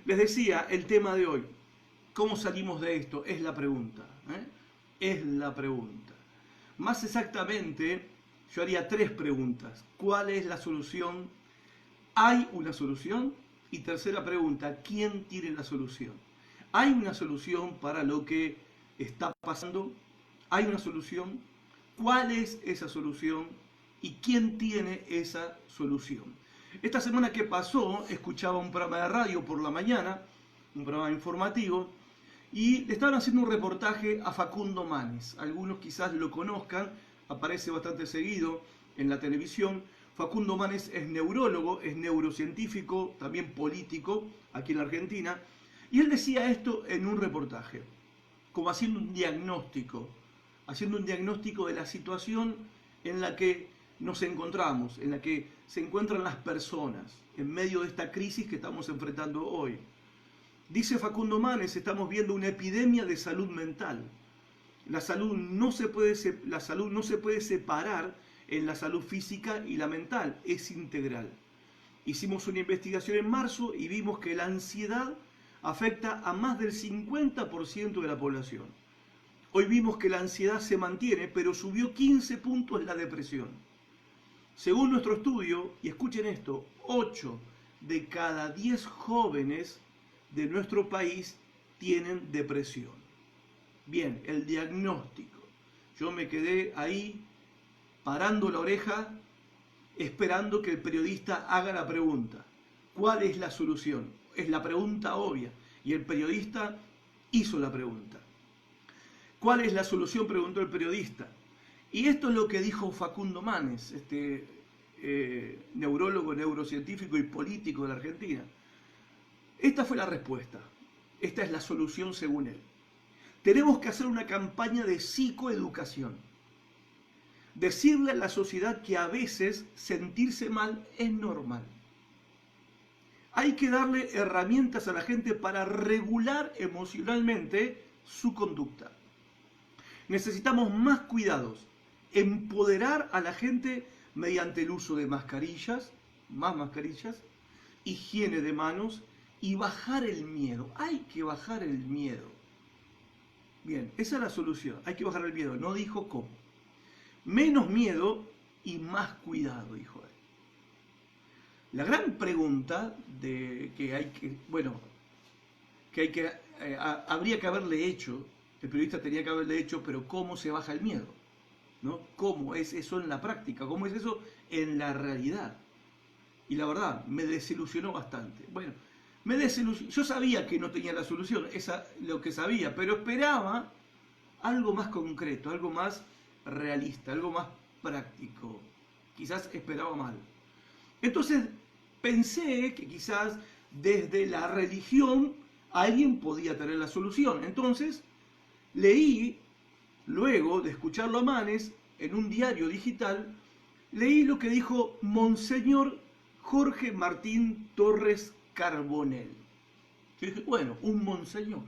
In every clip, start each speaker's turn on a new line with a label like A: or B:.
A: Les decía, el tema de hoy, ¿cómo salimos de esto? Es la pregunta. Es la pregunta. Más exactamente, yo haría tres preguntas. ¿Cuál es la solución? ¿Hay una solución? Y tercera pregunta, ¿quién tiene la solución? ¿Hay una solución para lo que está pasando? ¿Hay una solución? ¿Cuál es esa solución? ¿Y quién tiene esa solución? Esta semana que pasó, escuchaba un programa de radio por la mañana, un programa informativo, y le estaban haciendo un reportaje a Facundo Manes. Algunos quizás lo conozcan, aparece bastante seguido en la televisión. Facundo Manes es neurólogo, es neurocientífico, también político aquí en la Argentina. Y él decía esto en un reportaje, como haciendo un diagnóstico de la situación en la que nos encontramos, en la que se encuentran las personas en medio de esta crisis que estamos enfrentando hoy. Dice Facundo Manes, estamos viendo una epidemia de salud mental. La salud no se puede separar en la salud física y la mental, es integral. Hicimos una investigación en marzo y vimos que la ansiedad afecta a más del 50% de la población. Hoy vimos que la ansiedad se mantiene, pero subió 15 puntos la depresión. Según nuestro estudio, y escuchen esto, 8 de cada 10 jóvenes de nuestro país tienen depresión. Bien, el diagnóstico. Yo me quedé ahí parando la oreja, esperando que el periodista haga la pregunta. ¿Cuál es la solución? Es la pregunta obvia. Y el periodista hizo la pregunta. ¿Cuál es la solución?, preguntó el periodista. Y esto es lo que dijo Facundo Manes, neurólogo, neurocientífico y político de la Argentina. Esta fue la respuesta. Esta es la solución según él. Tenemos que hacer una campaña de psicoeducación. Decirle a la sociedad que a veces sentirse mal es normal. Hay que darle herramientas a la gente para regular emocionalmente su conducta. Necesitamos más cuidados, empoderar a la gente mediante el uso de mascarillas, más mascarillas, higiene de manos y bajar el miedo. Hay que bajar el miedo. Bien, esa es la solución. Hay que bajar el miedo. No dijo cómo. Menos miedo y más cuidado, dijo él. La gran pregunta habría que haberle hecho, el periodista tenía que haberle hecho, pero ¿cómo se baja el miedo? ¿No? ¿Cómo es eso en la práctica? ¿Cómo es eso en la realidad? Y la verdad, me desilusionó bastante. Bueno, yo sabía que no tenía la solución, esa lo que sabía, pero esperaba algo más concreto, algo más realista, algo más práctico. Quizás esperaba mal. Entonces pensé que quizás desde la religión alguien podía tener la solución. Entonces leí, luego de escucharlo a Manes, en un diario digital, leí lo que dijo Monseñor Jorge Martín Torres Carbonell. Yo dije, bueno, un monseñor.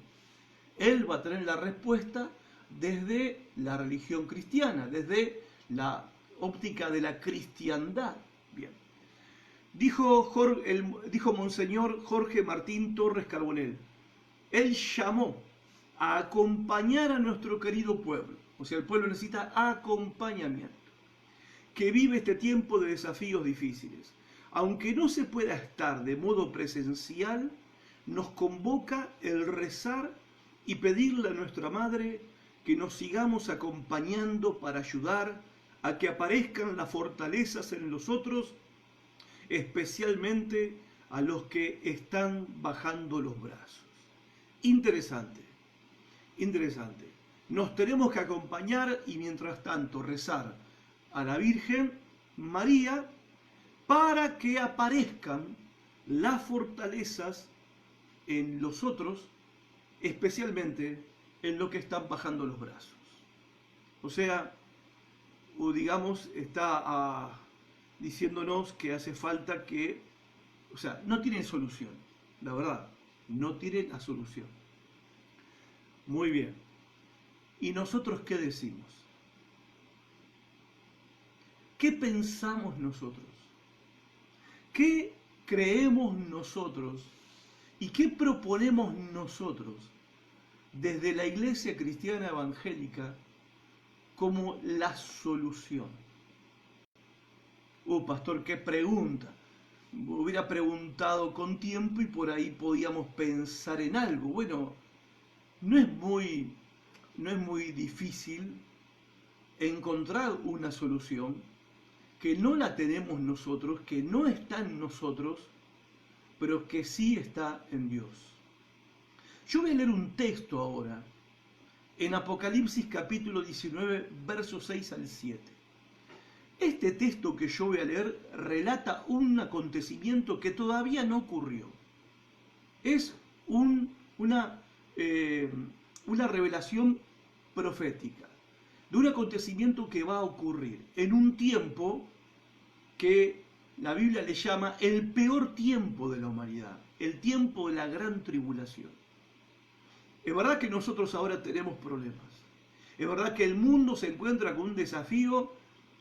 A: Él va a tener la respuesta desde la religión cristiana, desde la óptica de la cristiandad. Bien. Dijo Monseñor Jorge Martín Torres Carbonell. Él llamó a acompañar a nuestro querido pueblo. O sea, el pueblo necesita acompañamiento. Que vive este tiempo de desafíos difíciles. Aunque no se pueda estar de modo presencial, nos convoca el rezar y pedirle a nuestra Madre que nos sigamos acompañando para ayudar a que aparezcan las fortalezas en los otros, especialmente a los que están bajando los brazos. Interesante, interesante. Nos tenemos que acompañar y mientras tanto rezar a la Virgen María para que aparezcan las fortalezas en los otros, especialmente en los que están bajando los brazos. O sea, digamos, está diciéndonos que hace falta que, o sea, no tienen solución, la verdad, no tienen la solución. Muy bien. ¿Y nosotros qué decimos? ¿Qué pensamos nosotros? ¿Qué creemos nosotros ¿Y qué proponemos nosotros desde la Iglesia Cristiana Evangélica como la solución? Pastor, qué pregunta. Hubiera preguntado con tiempo y por ahí podíamos pensar en algo. Bueno, no es muy difícil encontrar una solución que no la tenemos nosotros, que no está en nosotros, pero que sí está en Dios. Yo voy a leer un texto ahora, en Apocalipsis capítulo 19, versos 6 al 7. Este texto que yo voy a leer relata un acontecimiento que todavía no ocurrió. Es una revelación profética de un acontecimiento que va a ocurrir en un tiempo que la Biblia le llama el peor tiempo de la humanidad, el tiempo de la gran tribulación. Es verdad que nosotros ahora tenemos problemas. Es verdad que el mundo se encuentra con un desafío.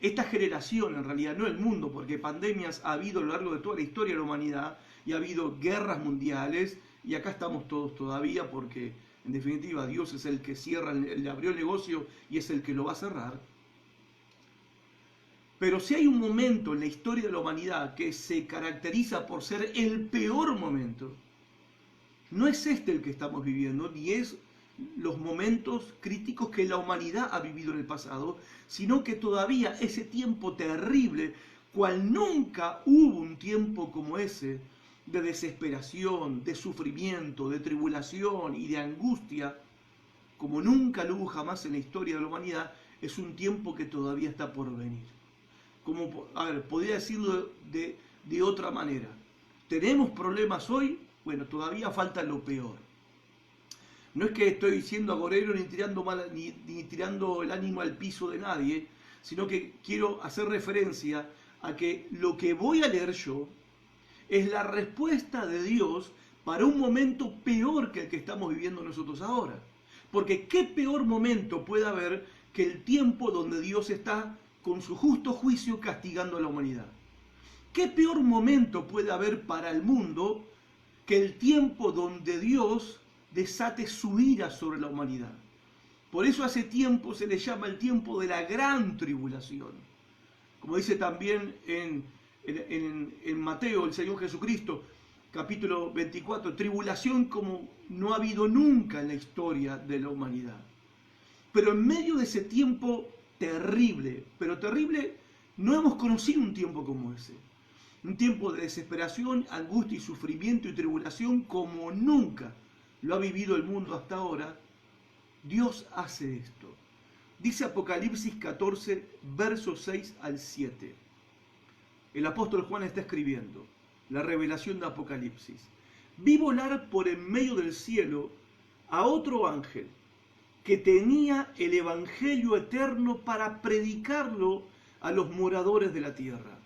A: Esta generación, en realidad, no el mundo, porque pandemias ha habido a lo largo de toda la historia de la humanidad y ha habido guerras mundiales y acá estamos todos todavía porque, en definitiva, Dios es el que cierra, le abrió el negocio y es el que lo va a cerrar. Pero si hay un momento en la historia de la humanidad que se caracteriza por ser el peor momento, no es este el que estamos viviendo, ni es los momentos críticos que la humanidad ha vivido en el pasado, sino que todavía ese tiempo terrible, cual nunca hubo un tiempo como ese, de desesperación, de sufrimiento, de tribulación y de angustia, como nunca lo hubo jamás en la historia de la humanidad, es un tiempo que todavía está por venir. Podría decirlo de otra manera. ¿Tenemos problemas hoy? Bueno, todavía falta lo peor. No es que estoy diciendo agorero ni tirando el ánimo al piso de nadie, sino que quiero hacer referencia a que lo que voy a leer yo es la respuesta de Dios para un momento peor que el que estamos viviendo nosotros ahora. Porque ¿qué peor momento puede haber que el tiempo donde Dios está con su justo juicio castigando a la humanidad? ¿Qué peor momento puede haber para el mundo que el tiempo donde Dios desate su ira sobre la humanidad? Por eso a ese tiempo se le llama el tiempo de la gran tribulación. Como dice también en Mateo el Señor Jesucristo, capítulo 24, tribulación como no ha habido nunca en la historia de la humanidad. Pero en medio de ese tiempo terrible, no hemos conocido un tiempo como ese. Un tiempo de desesperación, angustia y sufrimiento y tribulación como nunca lo ha vivido el mundo hasta ahora. Dios hace esto. Dice Apocalipsis 14, versos 6 al 7. El apóstol Juan está escribiendo la revelación de Apocalipsis. Vi volar por en medio del cielo a otro ángel que tenía el evangelio eterno para predicarlo a los moradores de la tierra,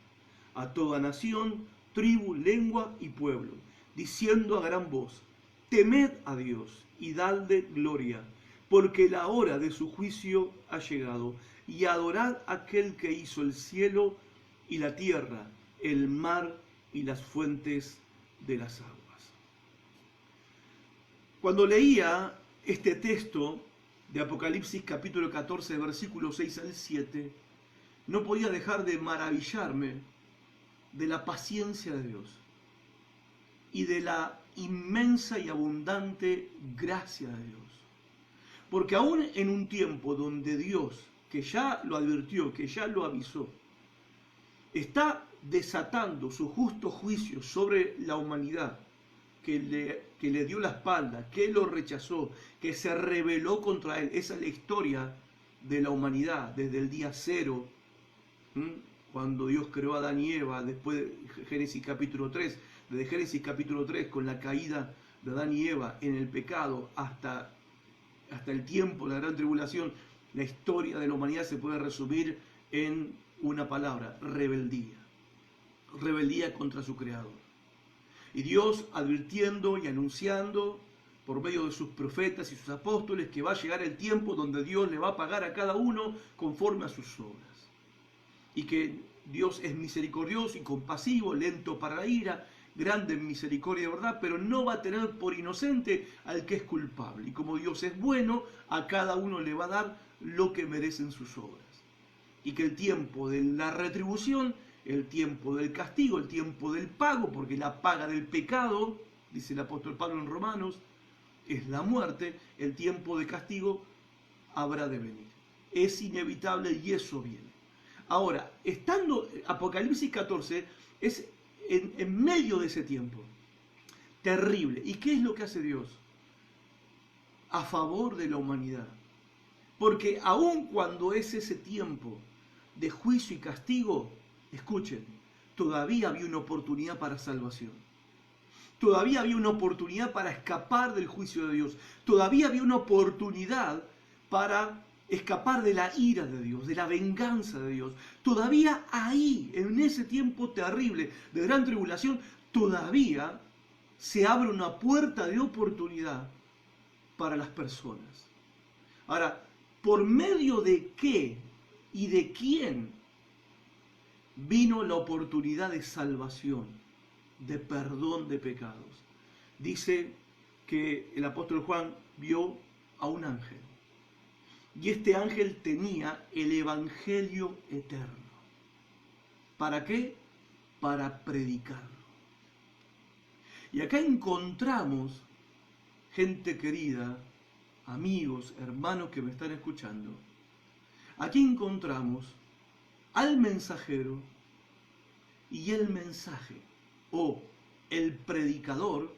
A: a toda nación, tribu, lengua y pueblo, diciendo a gran voz: temed a Dios y dadle gloria, porque la hora de su juicio ha llegado, y adorad a aquel que hizo el cielo y la tierra, el mar y las fuentes de las aguas. Cuando leía este texto de Apocalipsis capítulo 14, versículos 6 al 7, no podía dejar de maravillarme de la paciencia de Dios y de la inmensa y abundante gracia de Dios. Porque aún en un tiempo donde Dios, que ya lo advirtió, que ya lo avisó, está desatando su justo juicio sobre la humanidad, que le dio la espalda, que lo rechazó, que se rebeló contra él. Esa es la historia de la humanidad desde el día cero, cuando Dios creó a Adán y Eva, después de Génesis capítulo 3, desde Génesis capítulo 3 con la caída de Adán y Eva en el pecado hasta el tiempo de la gran tribulación. La historia de la humanidad se puede resumir en una palabra: rebeldía. Rebeldía contra su creador. Y Dios advirtiendo y anunciando por medio de sus profetas y sus apóstoles que va a llegar el tiempo donde Dios le va a pagar a cada uno conforme a sus obras. Y que Dios es misericordioso y compasivo, lento para la ira, grande en misericordia y verdad, pero no va a tener por inocente al que es culpable. Y como Dios es bueno, a cada uno le va a dar lo que merecen sus obras. Y que el tiempo de la retribución, el tiempo del castigo, el tiempo del pago, porque la paga del pecado, dice el apóstol Pablo en Romanos, es la muerte, el tiempo de castigo habrá de venir. Es inevitable y eso viene. Ahora, estando Apocalipsis 14, es en medio de ese tiempo terrible. ¿Y qué es lo que hace Dios? A favor de la humanidad. Porque aun cuando es ese tiempo de juicio y castigo, escuchen, todavía había una oportunidad para salvación. Todavía había una oportunidad para escapar del juicio de Dios. Todavía había una oportunidad para escapar de la ira de Dios, de la venganza de Dios. Todavía ahí, en ese tiempo terrible de gran tribulación, todavía se abre una puerta de oportunidad para las personas. Ahora, ¿por medio de qué y de quién vino la oportunidad de salvación, de perdón de pecados? Dice que el apóstol Juan vio a un ángel. Y este ángel tenía el evangelio eterno. ¿Para qué? Para predicarlo. Y acá encontramos, gente querida, amigos, hermanos que me están escuchando, aquí encontramos al mensajero y el mensaje, o el predicador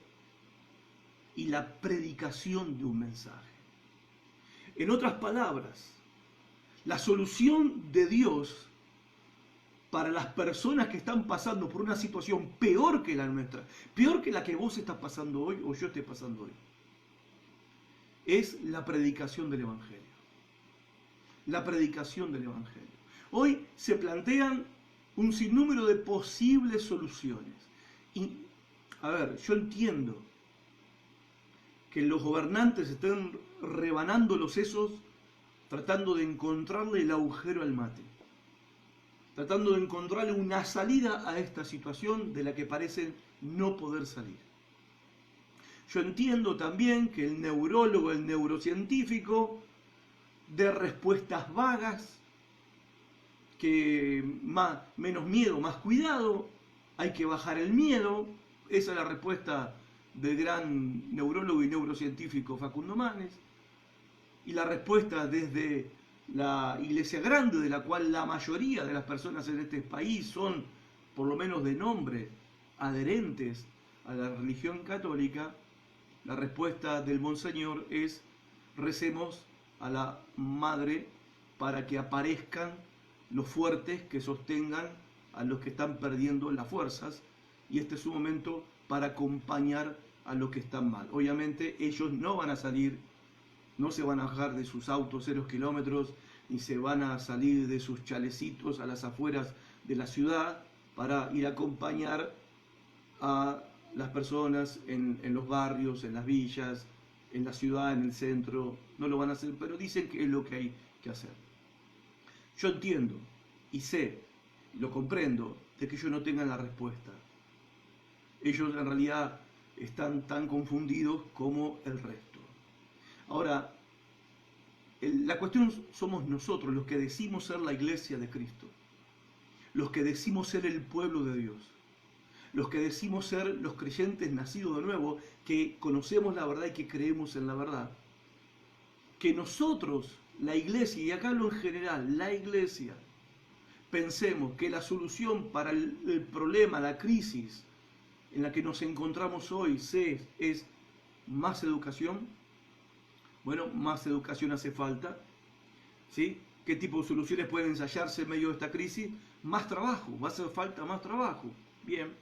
A: y la predicación de un mensaje. En otras palabras, la solución de Dios para las personas que están pasando por una situación peor que la nuestra, peor que la que vos estás pasando hoy o yo esté pasando hoy, es la predicación del Evangelio. La predicación del Evangelio. Hoy se plantean un sinnúmero de posibles soluciones. Y, a ver, yo entiendo que los gobernantes estén rebanando los sesos tratando de encontrarle el agujero al mate, tratando de encontrarle una salida a esta situación de la que parecen no poder salir. Yo entiendo también que el neurólogo, el neurocientífico, dé respuestas vagas, que menos miedo, más cuidado, hay que bajar el miedo. Esa es la respuesta del gran neurólogo y neurocientífico Facundo Manes. Y la respuesta desde la Iglesia Grande, de la cual la mayoría de las personas en este país son, por lo menos de nombre, adherentes a la religión católica, la respuesta del Monseñor es: recemos a la Madre para que aparezcan los fuertes que sostengan a los que están perdiendo las fuerzas, y este es un momento para acompañar a los que están mal. Obviamente ellos no van a salir, no se van a bajar de sus autos 0 kilómetros, ni se van a salir de sus chalecitos a las afueras de la ciudad para ir a acompañar a las personas en los barrios, en las villas, en la ciudad, en el centro. No lo van a hacer, pero dicen que es lo que hay que hacer. Yo entiendo y sé, lo comprendo, de que ellos no tengan la respuesta. Ellos en realidad están tan confundidos como el resto. Ahora, la cuestión somos nosotros, los que decimos ser la iglesia de Cristo, los que decimos ser el pueblo de Dios, los que decimos ser los creyentes nacidos de nuevo, que conocemos la verdad y que creemos en la verdad. Que nosotros, la iglesia, y acá hablo en general, la iglesia, pensemos que la solución para el problema, la crisis en la que nos encontramos hoy es más educación. Bueno, más educación hace falta, ¿sí? ¿Qué tipo de soluciones pueden ensayarse en medio de esta crisis? Más trabajo, va a hacer falta más trabajo. Bien.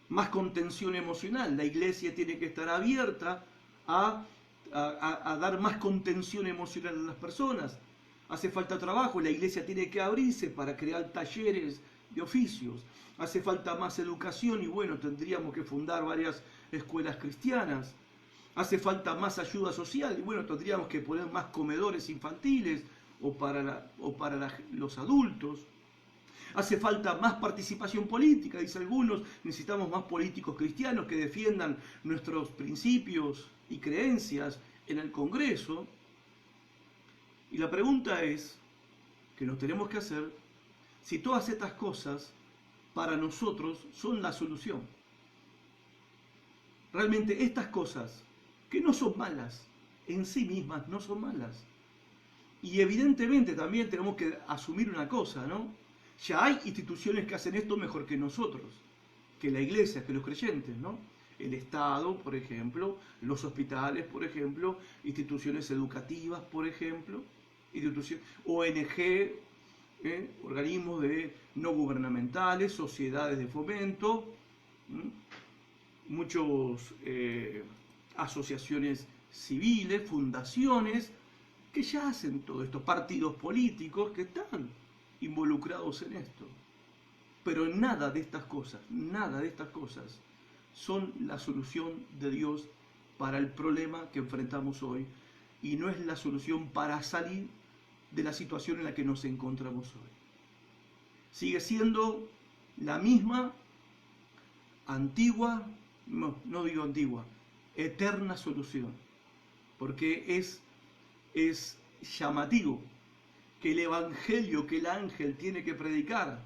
A: Más contención emocional. La iglesia tiene que estar abierta a dar más contención emocional a las personas. Hace falta trabajo, la iglesia tiene que abrirse para crear talleres de oficios. Hace falta más educación y bueno, tendríamos que fundar varias escuelas cristianas. Hace falta más ayuda social y bueno, tendríamos que poner más comedores infantiles o para los adultos. Hace falta más participación política, dice algunos. Necesitamos más políticos cristianos que defiendan nuestros principios y creencias en el Congreso. Y la pregunta es, que nos tenemos que hacer, si todas estas cosas para nosotros son la solución. Realmente estas cosas, que no son malas, en sí mismas no son malas. Y evidentemente también tenemos que asumir una cosa, ¿no? Ya hay instituciones que hacen esto mejor que nosotros, que la iglesia, que los creyentes, ¿no? El Estado, por ejemplo, los hospitales, por ejemplo, instituciones educativas, por ejemplo, ONG, organismos no gubernamentales, sociedades de fomento, muchas asociaciones civiles, fundaciones, que ya hacen todo esto, partidos políticos que están involucrados en esto. Pero nada de estas cosas son la solución de Dios para el problema que enfrentamos hoy, y no es la solución para salir de la situación en la que nos encontramos hoy. Sigue siendo la misma antigua, no digo antigua, eterna solución, porque es llamativo que el evangelio que el ángel tiene que predicar,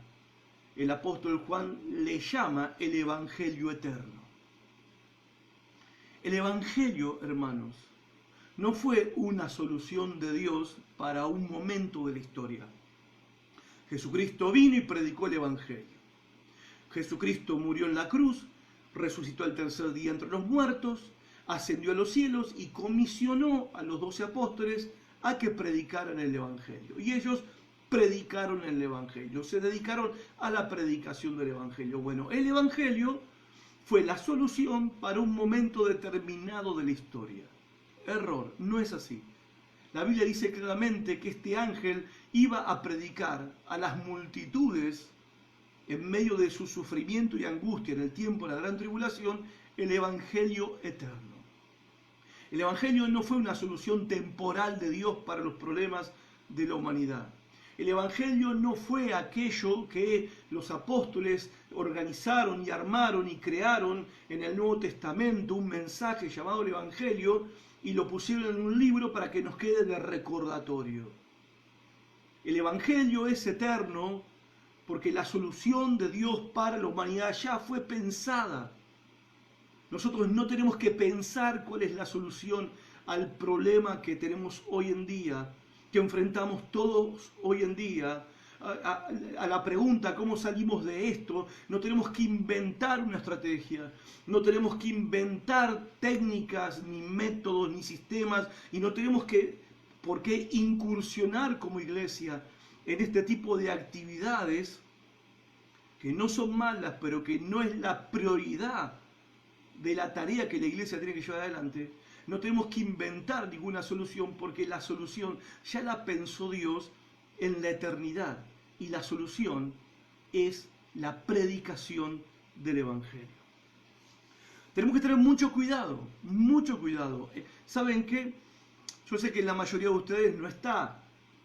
A: el apóstol Juan le llama el evangelio eterno. El evangelio, hermanos, no fue una solución de Dios para un momento de la historia. Jesucristo vino y predicó el evangelio. Jesucristo murió en la cruz, resucitó al tercer día entre los muertos, ascendió a los cielos y comisionó a los 12 apóstoles a que predicaran el evangelio. Y ellos predicaron el evangelio, se dedicaron a la predicación del evangelio. Bueno, el evangelio fue la solución para un momento determinado de la historia. Error, no es así. La Biblia dice claramente que este ángel iba a predicar a las multitudes en medio de su sufrimiento y angustia en el tiempo de la gran tribulación, el evangelio eterno. El evangelio no fue una solución temporal de Dios para los problemas de la humanidad. El evangelio no fue aquello que los apóstoles organizaron y armaron y crearon en el Nuevo Testamento, un mensaje llamado el evangelio, y lo pusieron en un libro para que nos quede de recordatorio. El evangelio es eterno porque la solución de Dios para la humanidad ya fue pensada. Nosotros no tenemos que pensar cuál es la solución al problema que tenemos hoy en día, que enfrentamos todos hoy en día. A la pregunta cómo salimos de esto, no tenemos que inventar una estrategia, no tenemos que inventar técnicas, ni métodos, ni sistemas, y no tenemos por qué incursionar como iglesia en este tipo de actividades que no son malas, pero que no es la prioridad de la tarea que la iglesia tiene que llevar adelante. No tenemos que inventar ninguna solución, porque la solución ya la pensó Dios en la eternidad, y la solución es la predicación del evangelio. Tenemos que tener mucho cuidado, mucho cuidado. ¿Saben qué? Yo sé que en la mayoría de ustedes no está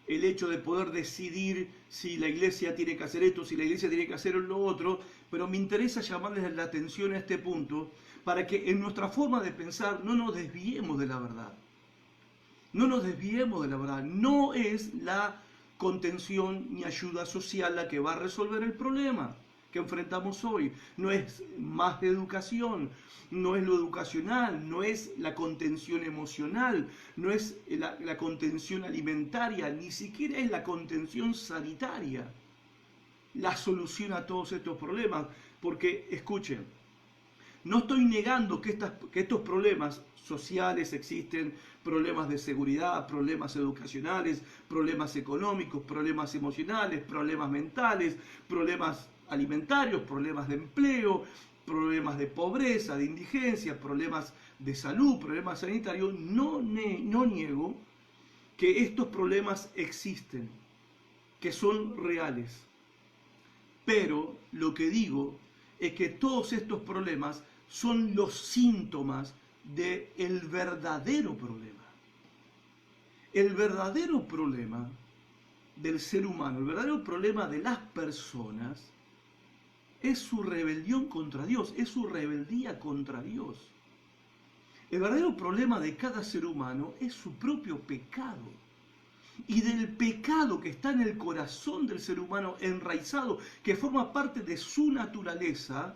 A: el hecho de poder decidir si la iglesia tiene que hacer esto, si la iglesia tiene que hacer lo otro, pero me interesa llamarles la atención a este punto para que en nuestra forma de pensar no nos desviemos de la verdad. No nos desviemos de la verdad. No es la contención ni ayuda social la que va a resolver el problema que enfrentamos hoy. No es más educación, no es lo educacional, no es la contención emocional, no es la contención alimentaria, ni siquiera es la contención sanitaria la solución a todos estos problemas. Porque, escuchen, no estoy negando que estos problemas sociales existen, problemas de seguridad, problemas educacionales, problemas económicos, problemas emocionales, problemas mentales, problemas alimentarios, problemas de empleo, problemas de pobreza, de indigencia, problemas de salud, problemas sanitarios. No niego que estos problemas existen, que son reales. Pero lo que digo es que todos estos problemas son los síntomas del verdadero problema. El verdadero problema del ser humano, el verdadero problema de las personas es su rebelión contra Dios, es su rebeldía contra Dios. El verdadero problema de cada ser humano es su propio pecado. Y del pecado que está en el corazón del ser humano enraizado, que forma parte de su naturaleza,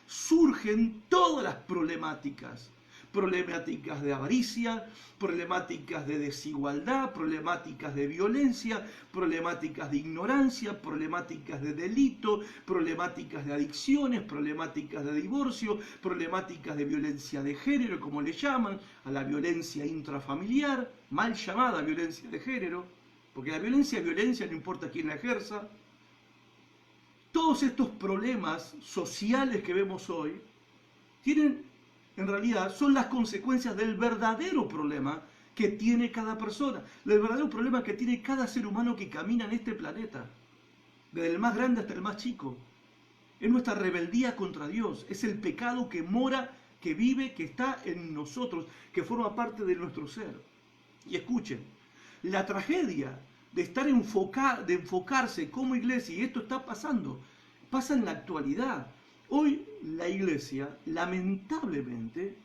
A: surgen todas las problemáticas. Problemáticas de avaricia, problemáticas de desigualdad, problemáticas de violencia, problemáticas de ignorancia, problemáticas de delito, problemáticas de adicciones, problemáticas de divorcio, problemáticas de violencia de género, como le llaman, a la violencia intrafamiliar, mal llamada violencia de género, porque la violencia es violencia, no importa quién la ejerza. Todos estos problemas sociales que vemos hoy en realidad son las consecuencias del verdadero problema que tiene cada persona, del verdadero problema que tiene cada ser humano que camina en este planeta, desde el más grande hasta el más chico. Es nuestra rebeldía contra Dios, es el pecado que mora, que vive, que está en nosotros, que forma parte de nuestro ser. Y escuchen, la tragedia de de enfocarse como iglesia, y esto está pasando, pasa en la actualidad. Hoy la iglesia, lamentablemente,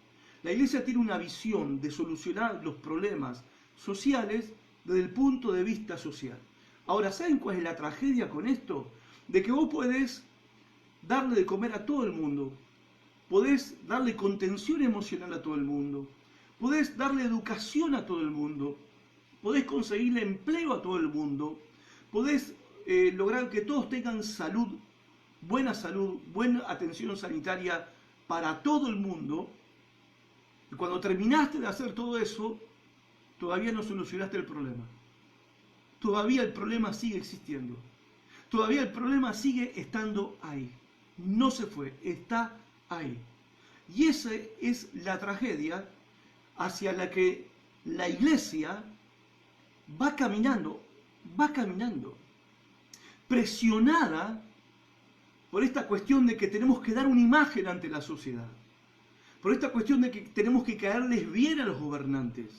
A: la iglesia tiene una visión de solucionar los problemas sociales desde el punto de vista social. Ahora, ¿saben cuál es la tragedia con esto? De que vos podés darle de comer a todo el mundo, podés darle contención emocional a todo el mundo, podés darle educación a todo el mundo, podés conseguirle empleo a todo el mundo, podés lograr que todos tengan salud, buena atención sanitaria para todo el mundo, y cuando terminaste de hacer todo eso, todavía no solucionaste el problema. Todavía el problema sigue existiendo. Todavía el problema sigue estando ahí. No se fue, está ahí. Y esa es la tragedia hacia la que la iglesia va caminando, presionada por esta cuestión de que tenemos que dar una imagen ante la sociedad, por esta cuestión de que tenemos que caerles bien a los gobernantes,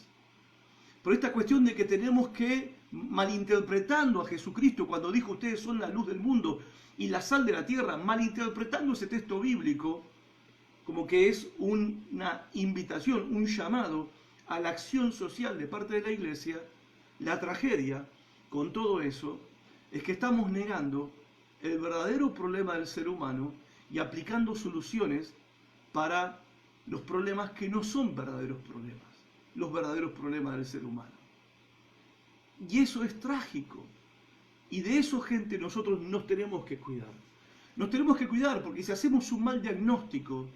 A: por esta cuestión de que tenemos que, malinterpretando a Jesucristo cuando dijo ustedes son la luz del mundo y la sal de la tierra, malinterpretando ese texto bíblico como que es una invitación, un llamado a la acción social de parte de la iglesia. La tragedia con todo eso es que estamos negando el verdadero problema del ser humano y aplicando soluciones para los problemas que no son verdaderos problemas, los verdaderos problemas del ser humano. Y eso es trágico. Y de eso, gente, nosotros nos tenemos que cuidar. Nos tenemos que cuidar porque si hacemos un mal diagnóstico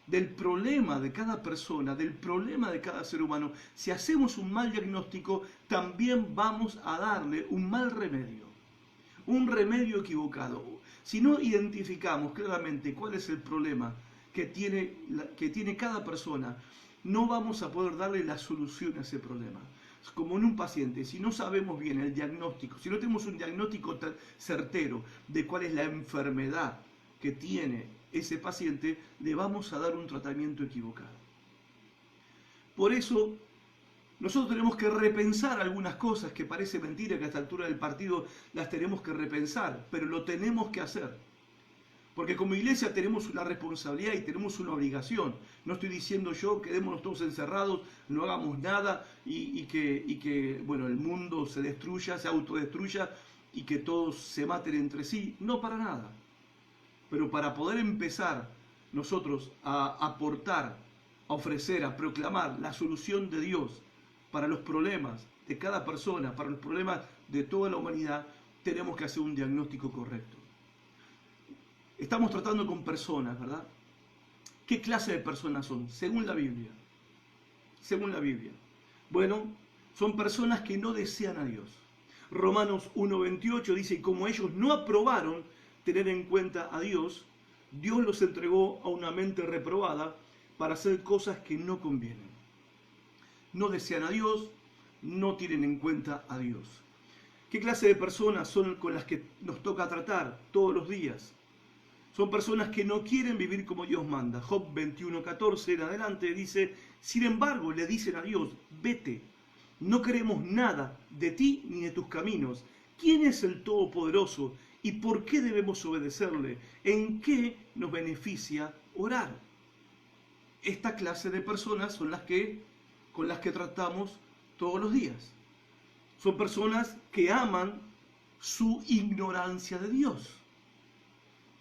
A: del problema de cada persona, del problema de cada ser humano, si hacemos un mal diagnóstico, también vamos a darle un mal remedio, un remedio equivocado. Si no identificamos claramente cuál es el problema que tiene cada persona, no vamos a poder darle la solución a ese problema. Como en un paciente, si no sabemos bien el diagnóstico, si no tenemos un diagnóstico certero de cuál es la enfermedad que tiene ese paciente, le vamos a dar un tratamiento equivocado. Por eso, nosotros tenemos que repensar algunas cosas que parece mentira que a esta altura del partido las tenemos que repensar, pero lo tenemos que hacer. Porque como iglesia tenemos una responsabilidad y tenemos una obligación. No estoy diciendo yo, quedémonos todos encerrados, no hagamos nada y que bueno, el mundo se destruya, se autodestruya y que todos se maten entre sí. No, para nada. Pero para poder empezar nosotros a aportar, a ofrecer, a proclamar la solución de Dios para los problemas de cada persona, para los problemas de toda la humanidad, tenemos que hacer un diagnóstico correcto. Estamos tratando con personas, ¿verdad? ¿Qué clase de personas son? Según la Biblia. Según la Biblia. Bueno, son personas que no desean a Dios. Romanos 1:28 dice, y como ellos no aprobaron tener en cuenta a Dios, Dios los entregó a una mente reprobada para hacer cosas que no convienen. No desean a Dios, no tienen en cuenta a Dios. ¿Qué clase de personas son con las que nos toca tratar todos los días? Son personas que no quieren vivir como Dios manda. Job 21:14 en adelante dice, sin embargo le dicen a Dios, vete, no queremos nada de ti ni de tus caminos, ¿Quién es el Todopoderoso y por qué debemos obedecerle? ¿En qué nos beneficia orar? Esta clase de personas son con las que tratamos todos los días. Son personas que aman su ignorancia de Dios.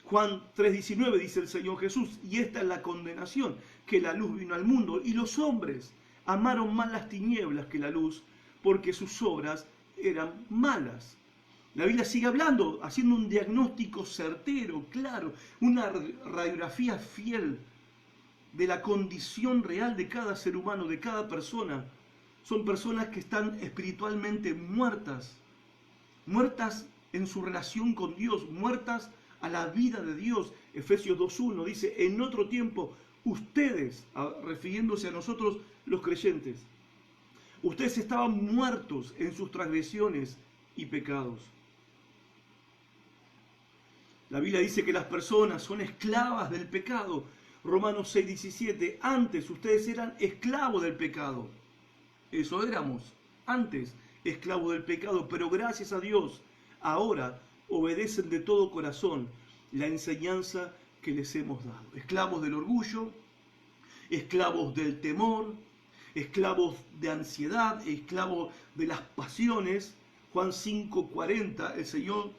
A: Juan 3:19 dice el Señor Jesús, y esta es la condenación, que la luz vino al mundo, y los hombres amaron más las tinieblas que la luz, porque sus obras eran malas. La Biblia sigue hablando, haciendo un diagnóstico certero, claro, una radiografía fiel de la condición real de cada ser humano, de cada persona. Son personas que están espiritualmente muertas, muertas en su relación con Dios, muertas a la vida de Dios. Efesios 2:1 dice, en otro tiempo, ustedes, refiriéndose a nosotros los creyentes, ustedes estaban muertos en sus transgresiones y pecados. La Biblia dice que las personas son esclavas del pecado. Romanos 6:17, antes ustedes eran esclavos del pecado. Eso éramos, antes esclavos del pecado, pero gracias a Dios, ahora obedecen de todo corazón la enseñanza que les hemos dado. Esclavos del orgullo, esclavos del temor, esclavos de ansiedad, esclavos de las pasiones. Juan 5:40, el Señor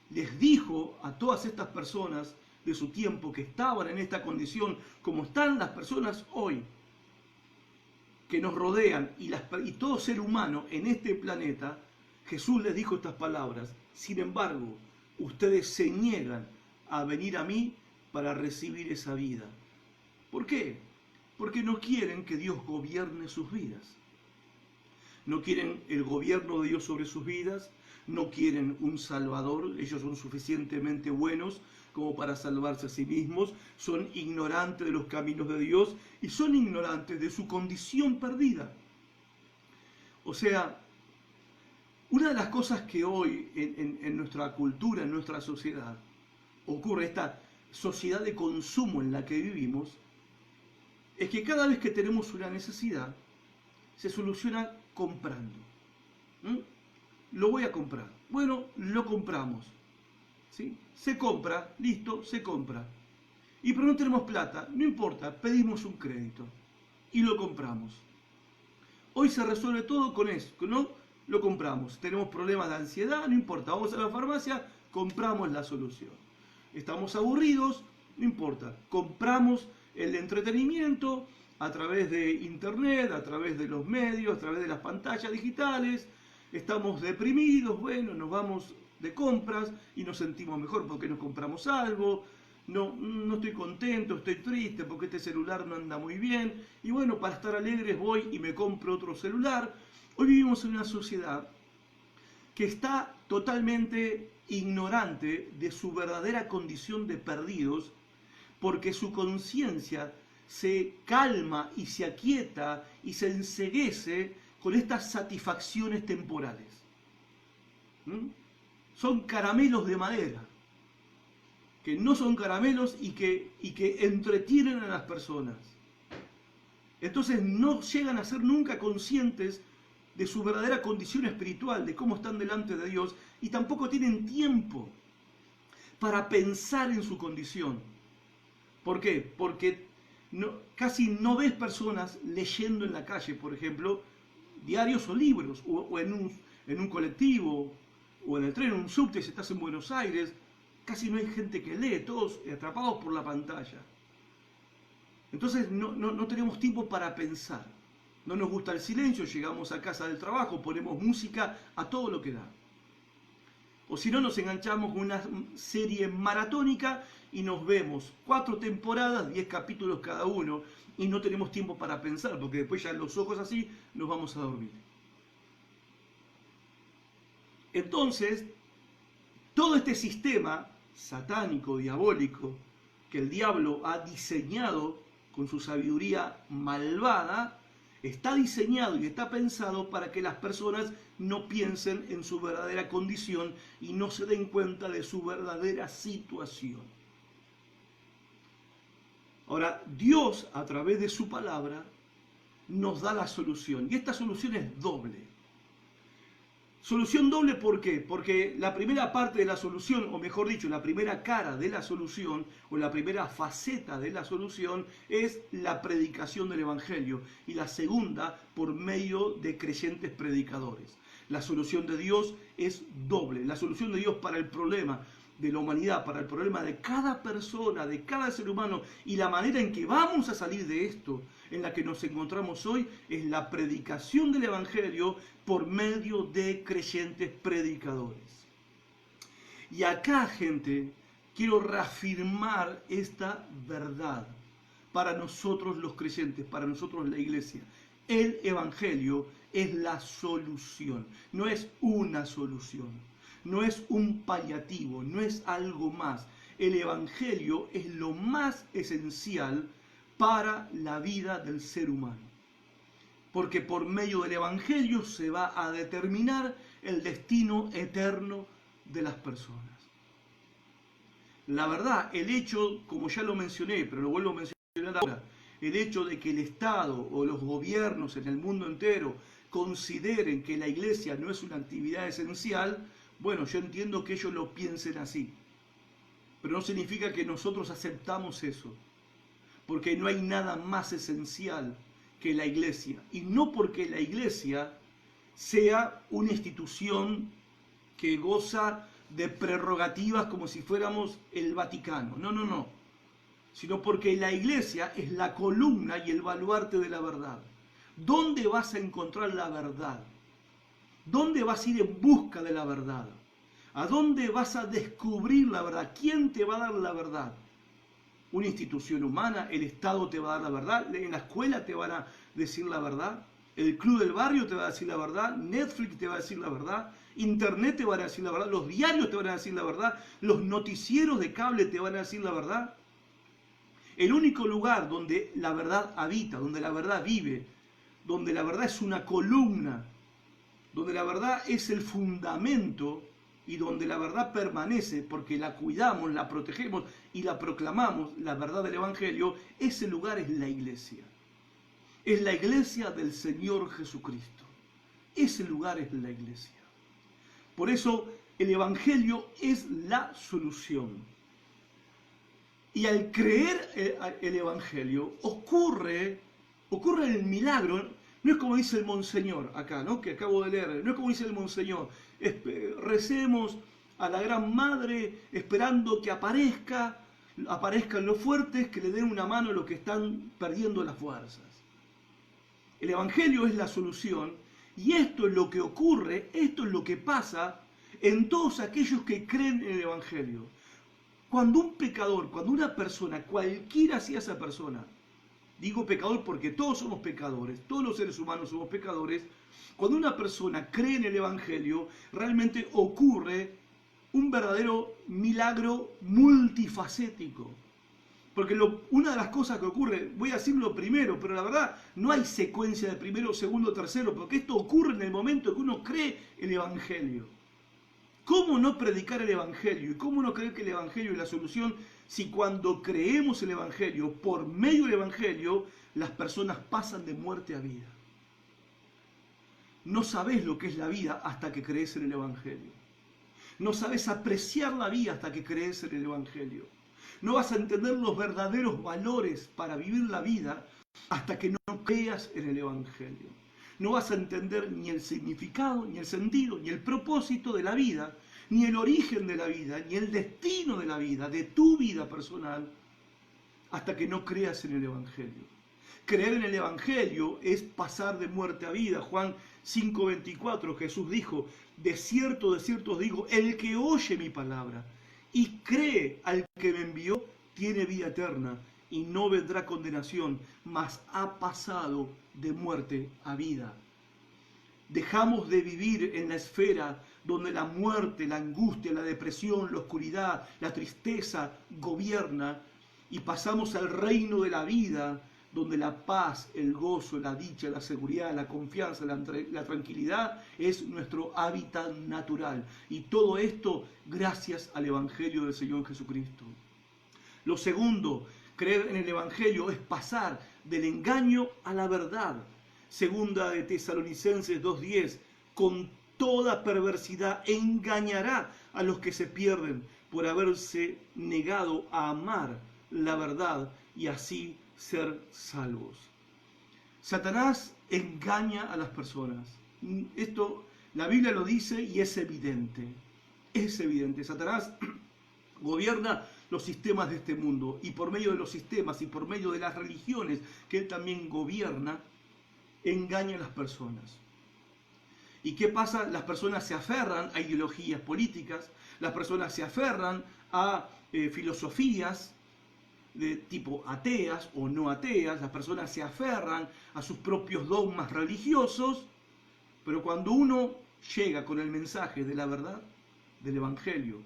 A: les dijo a todas estas personas de su tiempo que estaban en esta condición, como están las personas hoy, que nos rodean y todo ser humano en este planeta, Jesús les dijo estas palabras, sin embargo, ustedes se niegan a venir a mí para recibir esa vida. ¿Por qué? Porque no quieren que Dios gobierne sus vidas. No quieren el gobierno de Dios sobre sus vidas, no quieren un Salvador, ellos son suficientemente buenos como para salvarse a sí mismos, son ignorantes de los caminos de Dios y son ignorantes de su condición perdida. O sea, una de las cosas que hoy en nuestra cultura, en nuestra sociedad, ocurre, esta sociedad de consumo en la que vivimos, es que cada vez que tenemos una necesidad, se soluciona comprando. Lo voy a comprar. Bueno, lo compramos. ¿Sí? Se compra, listo, se compra. Y pero no tenemos plata, no importa, pedimos un crédito y lo compramos. Hoy se resuelve todo con eso, ¿no? Lo compramos. Tenemos problemas de ansiedad, no importa, vamos a la farmacia, compramos la solución. Estamos aburridos, no importa, compramos el entretenimiento a través de internet, a través de los medios, a través de las pantallas digitales. Estamos deprimidos, bueno, nos vamos de compras y nos sentimos mejor porque nos compramos algo. No estoy contento, estoy triste porque este celular no anda muy bien. Y bueno, para estar alegres voy y me compro otro celular. Hoy vivimos en una sociedad que está totalmente ignorante de su verdadera condición de perdidos, porque su conciencia se calma y se aquieta y se enceguece con estas satisfacciones temporales. Son caramelos de madera, que no son caramelos y que entretienen a las personas. Entonces no llegan a ser nunca conscientes de su verdadera condición espiritual, de cómo están delante de Dios, y tampoco tienen tiempo para pensar en su condición. ¿Por qué? Porque casi no ves personas leyendo en la calle, por ejemplo, diarios o libros, o en un colectivo, o en el tren, en un subte, si estás en Buenos Aires, casi no hay gente que lee, todos atrapados por la pantalla. Entonces no tenemos tiempo para pensar. No nos gusta el silencio, llegamos a casa del trabajo, ponemos música a todo lo que da. O si no, nos enganchamos con una serie maratónica y nos vemos 4 temporadas, 10 capítulos cada uno, y no tenemos tiempo para pensar, porque después ya los ojos así nos vamos a dormir. Entonces, todo este sistema satánico, diabólico, que el diablo ha diseñado con su sabiduría malvada, está diseñado y está pensado para que las personas no piensen en su verdadera condición y no se den cuenta de su verdadera situación. Ahora, Dios, a través de su palabra, nos da la solución. Y esta solución es doble. Solución doble, ¿por qué? Porque la primera parte de la solución, o mejor dicho, la primera cara de la solución, o la primera faceta de la solución, es la predicación del Evangelio. Y la segunda, por medio de creyentes predicadores. La solución de Dios es doble. La solución de Dios para el problema de la humanidad, para el problema de cada persona, de cada ser humano, y la manera en que vamos a salir de esto, en la que nos encontramos hoy, es la predicación del Evangelio por medio de creyentes predicadores. Y acá, gente, quiero reafirmar esta verdad para nosotros los creyentes, para nosotros la iglesia. El Evangelio es la solución, no es una solución, no es un paliativo, no es algo más. El Evangelio es lo más esencial para la vida del ser humano. Porque por medio del Evangelio se va a determinar el destino eterno de las personas. La verdad, el hecho, como ya lo mencioné, pero lo vuelvo a mencionar ahora, el hecho de que el Estado o los gobiernos en el mundo entero consideren que la iglesia no es una actividad esencial, bueno, yo entiendo que ellos lo piensen así. Pero no significa que nosotros aceptamos eso. Porque no hay nada más esencial que la iglesia. Y no porque la iglesia sea una institución que goza de prerrogativas como si fuéramos el Vaticano. No, no, no. Sino porque la iglesia es la columna y el baluarte de la verdad. ¿Dónde vas a encontrar la verdad? ¿Dónde vas a ir en busca de la verdad? ¿A dónde vas a descubrir la verdad? ¿Quién te va a dar la verdad? Una institución humana, el Estado te va a dar la verdad, en la escuela te van a decir la verdad, el club del barrio te va a decir la verdad, Netflix te va a decir la verdad, Internet te va a decir la verdad, los diarios te van a decir la verdad, los noticieros de cable te van a decir la verdad. El único lugar donde la verdad habita, donde la verdad vive, donde la verdad es una columna, donde la verdad es el fundamento, y donde la verdad permanece porque la cuidamos, la protegemos y la proclamamos, la verdad del Evangelio, ese lugar es la iglesia. Es la iglesia del Señor Jesucristo. Ese lugar es la iglesia. Por eso el Evangelio es la solución. Y al creer el Evangelio ocurre el milagro. No es como dice el Monseñor acá, ¿no? Que acabo de leer. No es como dice el Monseñor. Recemos a la Gran Madre esperando que aparezcan los fuertes, que le den una mano a los que están perdiendo las fuerzas. El Evangelio es la solución y esto es lo que ocurre, esto es lo que pasa en todos aquellos que creen en el Evangelio. Cuando un pecador, cuando una persona, cualquiera sea esa persona, digo pecador porque todos somos pecadores, todos los seres humanos somos pecadores. Cuando una persona cree en el Evangelio, realmente ocurre un verdadero milagro multifacético. Porque una de las cosas que ocurre, voy a decirlo primero, pero la verdad no hay secuencia de primero, segundo, tercero, porque esto ocurre en el momento que uno cree el Evangelio. ¿Cómo no predicar el Evangelio? ¿Y cómo no creer que el Evangelio es la solución si cuando creemos el Evangelio, por medio del Evangelio, las personas pasan de muerte a vida? No sabés lo que es la vida hasta que crees en el Evangelio. No sabés apreciar la vida hasta que crees en el Evangelio. No vas a entender los verdaderos valores para vivir la vida hasta que no creas en el Evangelio. No vas a entender ni el significado, ni el sentido, ni el propósito de la vida, ni el origen de la vida, ni el destino de la vida, de tu vida personal, hasta que no creas en el Evangelio. Creer en el Evangelio es pasar de muerte a vida. Juan 5:24, Jesús dijo, de cierto os digo, el que oye mi palabra y cree al que me envió, tiene vida eterna y no vendrá condenación, mas ha pasado de muerte a vida. Dejamos de vivir en la esfera donde la muerte, la angustia, la depresión, la oscuridad, la tristeza gobierna y pasamos al reino de la vida, donde la paz, el gozo, la dicha, la seguridad, la confianza, la tranquilidad es nuestro hábitat natural. Y todo esto gracias al Evangelio del Señor Jesucristo. Lo segundo, creer en el Evangelio es pasar del engaño a la verdad. Segunda de Tesalonicenses 2:10, con toda perversidad engañará a los que se pierden por haberse negado a amar la verdad y así ser salvos. Satanás engaña a las personas. Esto la Biblia lo dice y es evidente. Es evidente. Satanás gobierna los sistemas de este mundo y por medio de los sistemas y por medio de las religiones que él también gobierna, engaña a las personas. ¿Y qué pasa? Las personas se aferran a ideologías políticas, las personas se aferran a filosofías de tipo ateas o no ateas, las personas se aferran a sus propios dogmas religiosos, pero cuando uno llega con el mensaje de la verdad, del Evangelio,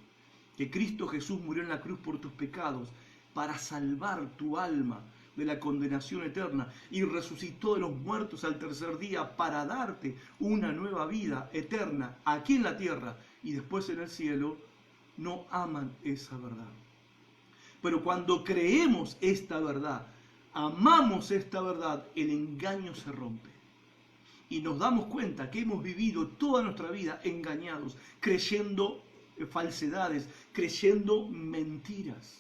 A: que Cristo Jesús murió en la cruz por tus pecados para salvar tu alma de la condenación eterna y resucitó de los muertos al tercer día para darte una nueva vida eterna aquí en la tierra y después en el cielo, no aman esa verdad. Pero cuando creemos esta verdad, amamos esta verdad, el engaño se rompe. Y nos damos cuenta que hemos vivido toda nuestra vida engañados, creyendo falsedades, creyendo mentiras.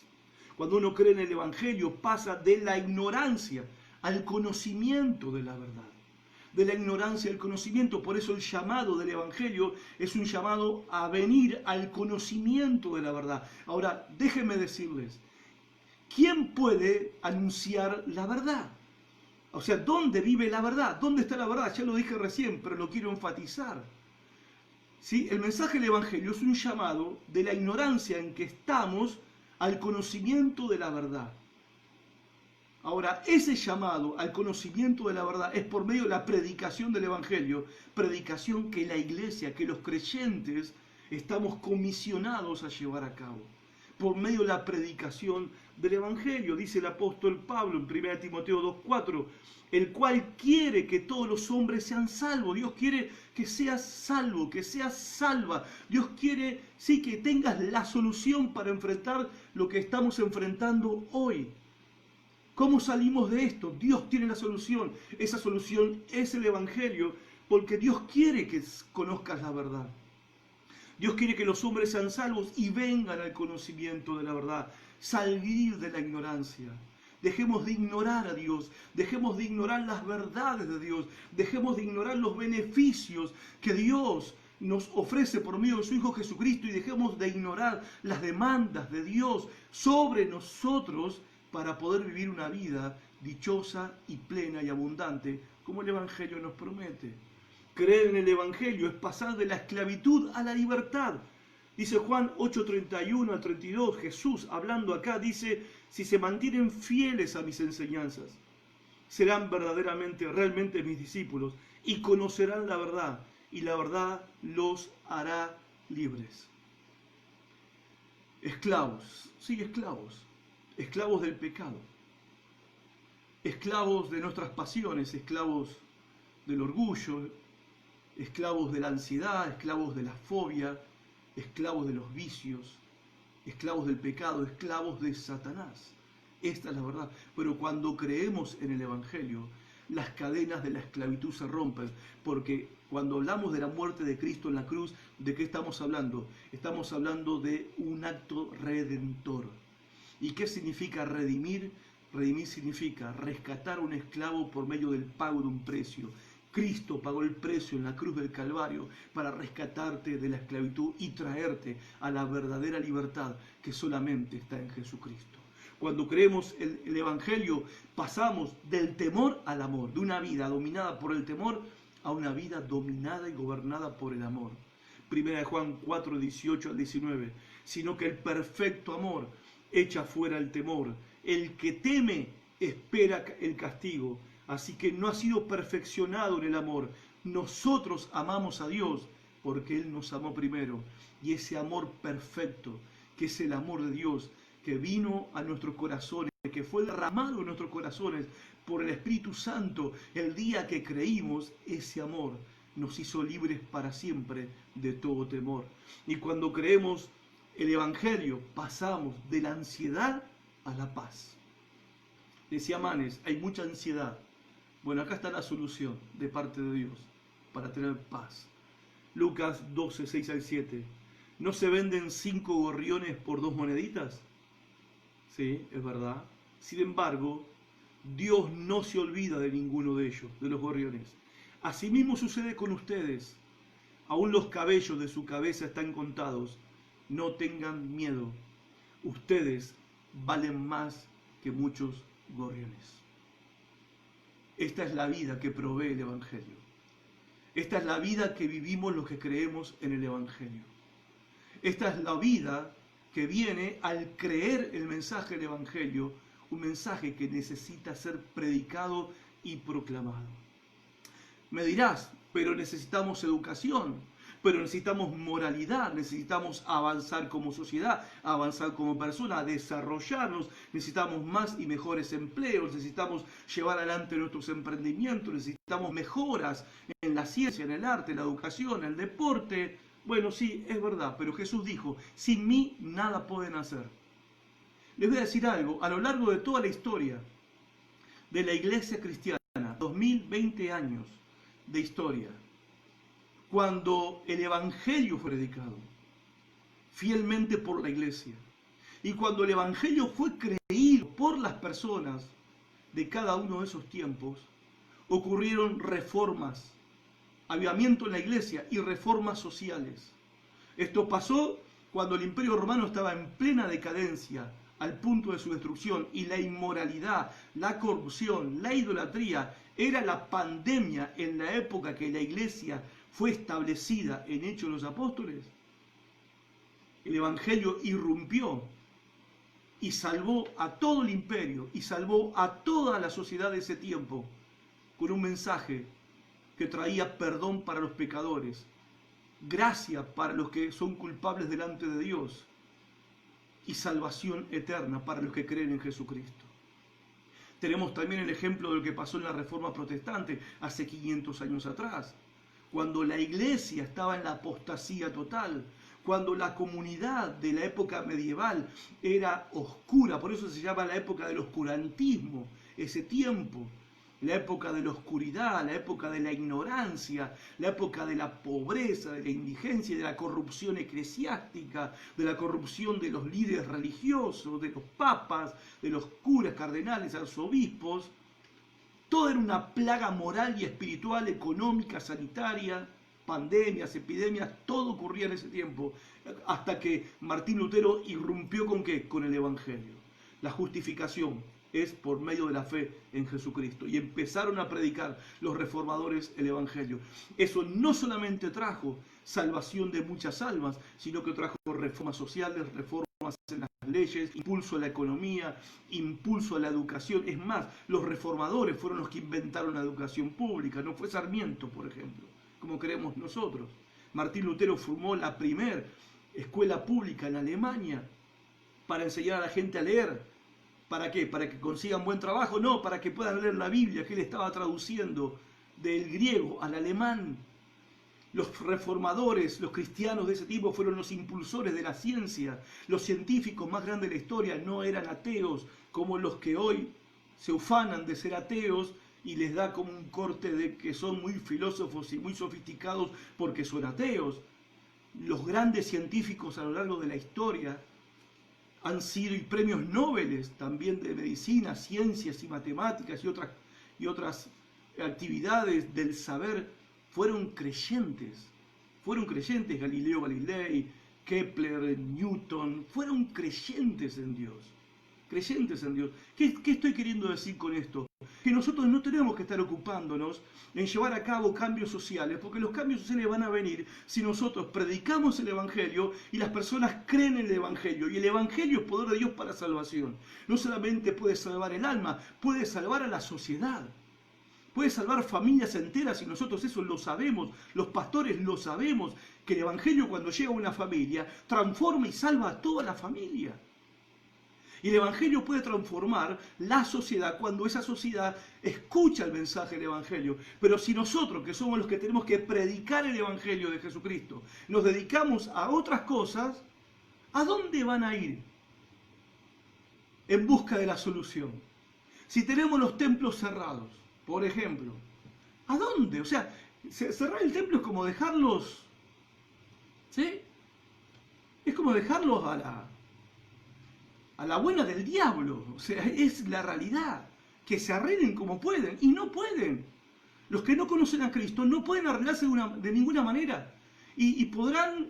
A: Cuando uno cree en el Evangelio, pasa de la ignorancia al conocimiento de la verdad. De la ignorancia al conocimiento. Por eso el llamado del Evangelio es un llamado a venir al conocimiento de la verdad. Ahora, déjenme decirles, ¿quién puede anunciar la verdad? O sea, ¿dónde vive la verdad? ¿Dónde está la verdad? Ya lo dije recién, pero lo quiero enfatizar. ¿Sí? El mensaje del Evangelio es un llamado de la ignorancia en que estamos al conocimiento de la verdad. Ahora, ese llamado al conocimiento de la verdad es por medio de la predicación del Evangelio, predicación que la iglesia, que los creyentes estamos comisionados a llevar a cabo. Por medio de la predicación del Evangelio, dice el apóstol Pablo en 1 Timoteo 2:4, el cual quiere que todos los hombres sean salvos. Dios quiere que seas salvo, que seas salva. Dios quiere, sí, que tengas la solución para enfrentar lo que estamos enfrentando hoy. ¿Cómo salimos de esto? Dios tiene la solución. Esa solución es el Evangelio, porque Dios quiere que conozcas la verdad. Dios quiere que los hombres sean salvos y vengan al conocimiento de la verdad. Salir de la ignorancia. Dejemos de ignorar a Dios. Dejemos de ignorar las verdades de Dios. Dejemos de ignorar los beneficios que Dios nos ofrece por medio de su Hijo Jesucristo y dejemos de ignorar las demandas de Dios sobre nosotros para poder vivir una vida dichosa y plena y abundante, como el Evangelio nos promete. Creer en el Evangelio es pasar de la esclavitud a la libertad. Dice Juan 8:31 al 32, Jesús hablando acá dice, si se mantienen fieles a mis enseñanzas, serán verdaderamente, realmente mis discípulos y conocerán la verdad y la verdad los hará libres. Esclavos, sí, esclavos. Esclavos del pecado, esclavos de nuestras pasiones, esclavos del orgullo, esclavos de la ansiedad, esclavos de la fobia, esclavos de los vicios, esclavos del pecado, esclavos de Satanás. Esta es la verdad. Pero cuando creemos en el Evangelio, las cadenas de la esclavitud se rompen, porque cuando hablamos de la muerte de Cristo en la cruz, ¿de qué estamos hablando? Estamos hablando de un acto redentor. ¿Y qué significa redimir? Redimir significa rescatar a un esclavo por medio del pago de un precio. Cristo pagó el precio en la cruz del Calvario para rescatarte de la esclavitud y traerte a la verdadera libertad que solamente está en Jesucristo. Cuando creemos el Evangelio, pasamos del temor al amor, de una vida dominada por el temor a una vida dominada y gobernada por el amor. Primera de Juan 4:18 al 19. Sino que el perfecto amor echa fuera el temor. El que teme espera el castigo. Así que no ha sido perfeccionado en el amor. Nosotros amamos a Dios porque Él nos amó primero. Y ese amor perfecto, que es el amor de Dios, que vino a nuestros corazones, que fue derramado en nuestros corazones por el Espíritu Santo el día que creímos, ese amor nos hizo libres para siempre de todo temor. Y cuando creemos el Evangelio, pasamos de la ansiedad a la paz. Decía Manes, hay mucha ansiedad. Bueno, acá está la solución de parte de Dios para tener paz. Lucas 12, 6 al 7. ¿No se venden 5 gorriones por 2 moneditas? Sí, es verdad. Sin embargo, Dios no se olvida de ninguno de ellos, de los gorriones. Asimismo sucede con ustedes. Aún los cabellos de su cabeza están contados. No tengan miedo. Ustedes valen más que muchos gorriones. Esta es la vida que provee el Evangelio. Esta es la vida que vivimos los que creemos en el Evangelio. Esta es la vida que viene al creer el mensaje del Evangelio, un mensaje que necesita ser predicado y proclamado. Me dirás, pero necesitamos educación, pero necesitamos moralidad, necesitamos avanzar como sociedad, avanzar como persona, desarrollarnos, necesitamos más y mejores empleos, necesitamos llevar adelante nuestros emprendimientos, necesitamos mejoras en la ciencia, en el arte, en la educación, en el deporte. Bueno, sí, es verdad, pero Jesús dijo, sin mí nada pueden hacer. Les voy a decir algo, a lo largo de toda la historia de la iglesia cristiana, 2020 años de historia, cuando el Evangelio fue predicado fielmente por la iglesia, y cuando el Evangelio fue creído por las personas de cada uno de esos tiempos, ocurrieron reformas, avivamiento en la iglesia y reformas sociales. Esto pasó cuando el Imperio Romano estaba en plena decadencia, al punto de su destrucción, y la inmoralidad, la corrupción, la idolatría, era la pandemia en la época que la iglesia fue establecida en Hechos de los Apóstoles. El Evangelio irrumpió y salvó a todo el imperio y salvó a toda la sociedad de ese tiempo con un mensaje que traía perdón para los pecadores, gracia para los que son culpables delante de Dios y salvación eterna para los que creen en Jesucristo. Tenemos también el ejemplo de lo que pasó en la Reforma Protestante hace 500 años atrás, cuando la iglesia estaba en la apostasía total, cuando la comunidad de la época medieval era oscura, por eso se llama la época del oscurantismo, ese tiempo, la época de la oscuridad, la época de la ignorancia, la época de la pobreza, de la indigencia, de la corrupción eclesiástica, de la corrupción de los líderes religiosos, de los papas, de los curas, cardenales, arzobispos. Todo era una plaga moral y espiritual, económica, sanitaria, pandemias, epidemias, todo ocurría en ese tiempo, hasta que Martín Lutero irrumpió ¿con qué? Con el Evangelio. La justificación es por medio de la fe en Jesucristo. Y empezaron a predicar los reformadores el Evangelio. Eso no solamente trajo salvación de muchas almas, sino que trajo reformas sociales, reformas en las leyes, impulso a la economía, impulso a la educación. Es más, los reformadores fueron los que inventaron la educación pública. No fue Sarmiento, por ejemplo, como creemos nosotros. Martín Lutero formó la primera escuela pública en Alemania para enseñar a la gente a leer. ¿Para qué? ¿Para que consigan buen trabajo? No, para que puedan leer la Biblia, que él estaba traduciendo del griego al alemán. Los reformadores, los cristianos de ese tiempo fueron los impulsores de la ciencia. Los científicos más grandes de la historia no eran ateos como los que hoy se ufanan de ser ateos y les da como un corte de que son muy filósofos y muy sofisticados porque son ateos. Los grandes científicos a lo largo de la historia han sido y premios Nobel también de medicina, ciencias y matemáticas y otras actividades del saber, fueron creyentes, Galileo Galilei, Kepler, Newton, fueron creyentes en Dios. ¿Qué estoy queriendo decir con esto? Que nosotros no tenemos que estar ocupándonos en llevar a cabo cambios sociales, porque los cambios sociales van a venir si nosotros predicamos el Evangelio y las personas creen en el Evangelio. Y el Evangelio es poder de Dios para salvación. No solamente puede salvar el alma, puede salvar a la sociedad. Puede salvar familias enteras y nosotros eso lo sabemos, los pastores lo sabemos, que el Evangelio cuando llega a una familia transforma y salva a toda la familia. Y el Evangelio puede transformar la sociedad cuando esa sociedad escucha el mensaje del Evangelio. Pero si nosotros, que somos los que tenemos que predicar el Evangelio de Jesucristo, nos dedicamos a otras cosas, ¿a dónde van a ir en busca de la solución? Si tenemos los templos cerrados, por ejemplo, ¿a dónde? O sea, cerrar el templo es como dejarlos ¿Sí? Es como dejarlos a la buena del diablo. O sea, es la realidad. Que se arreglen como pueden. Y no pueden. Los que no conocen a Cristo no pueden arreglarse de ninguna manera. Y podrán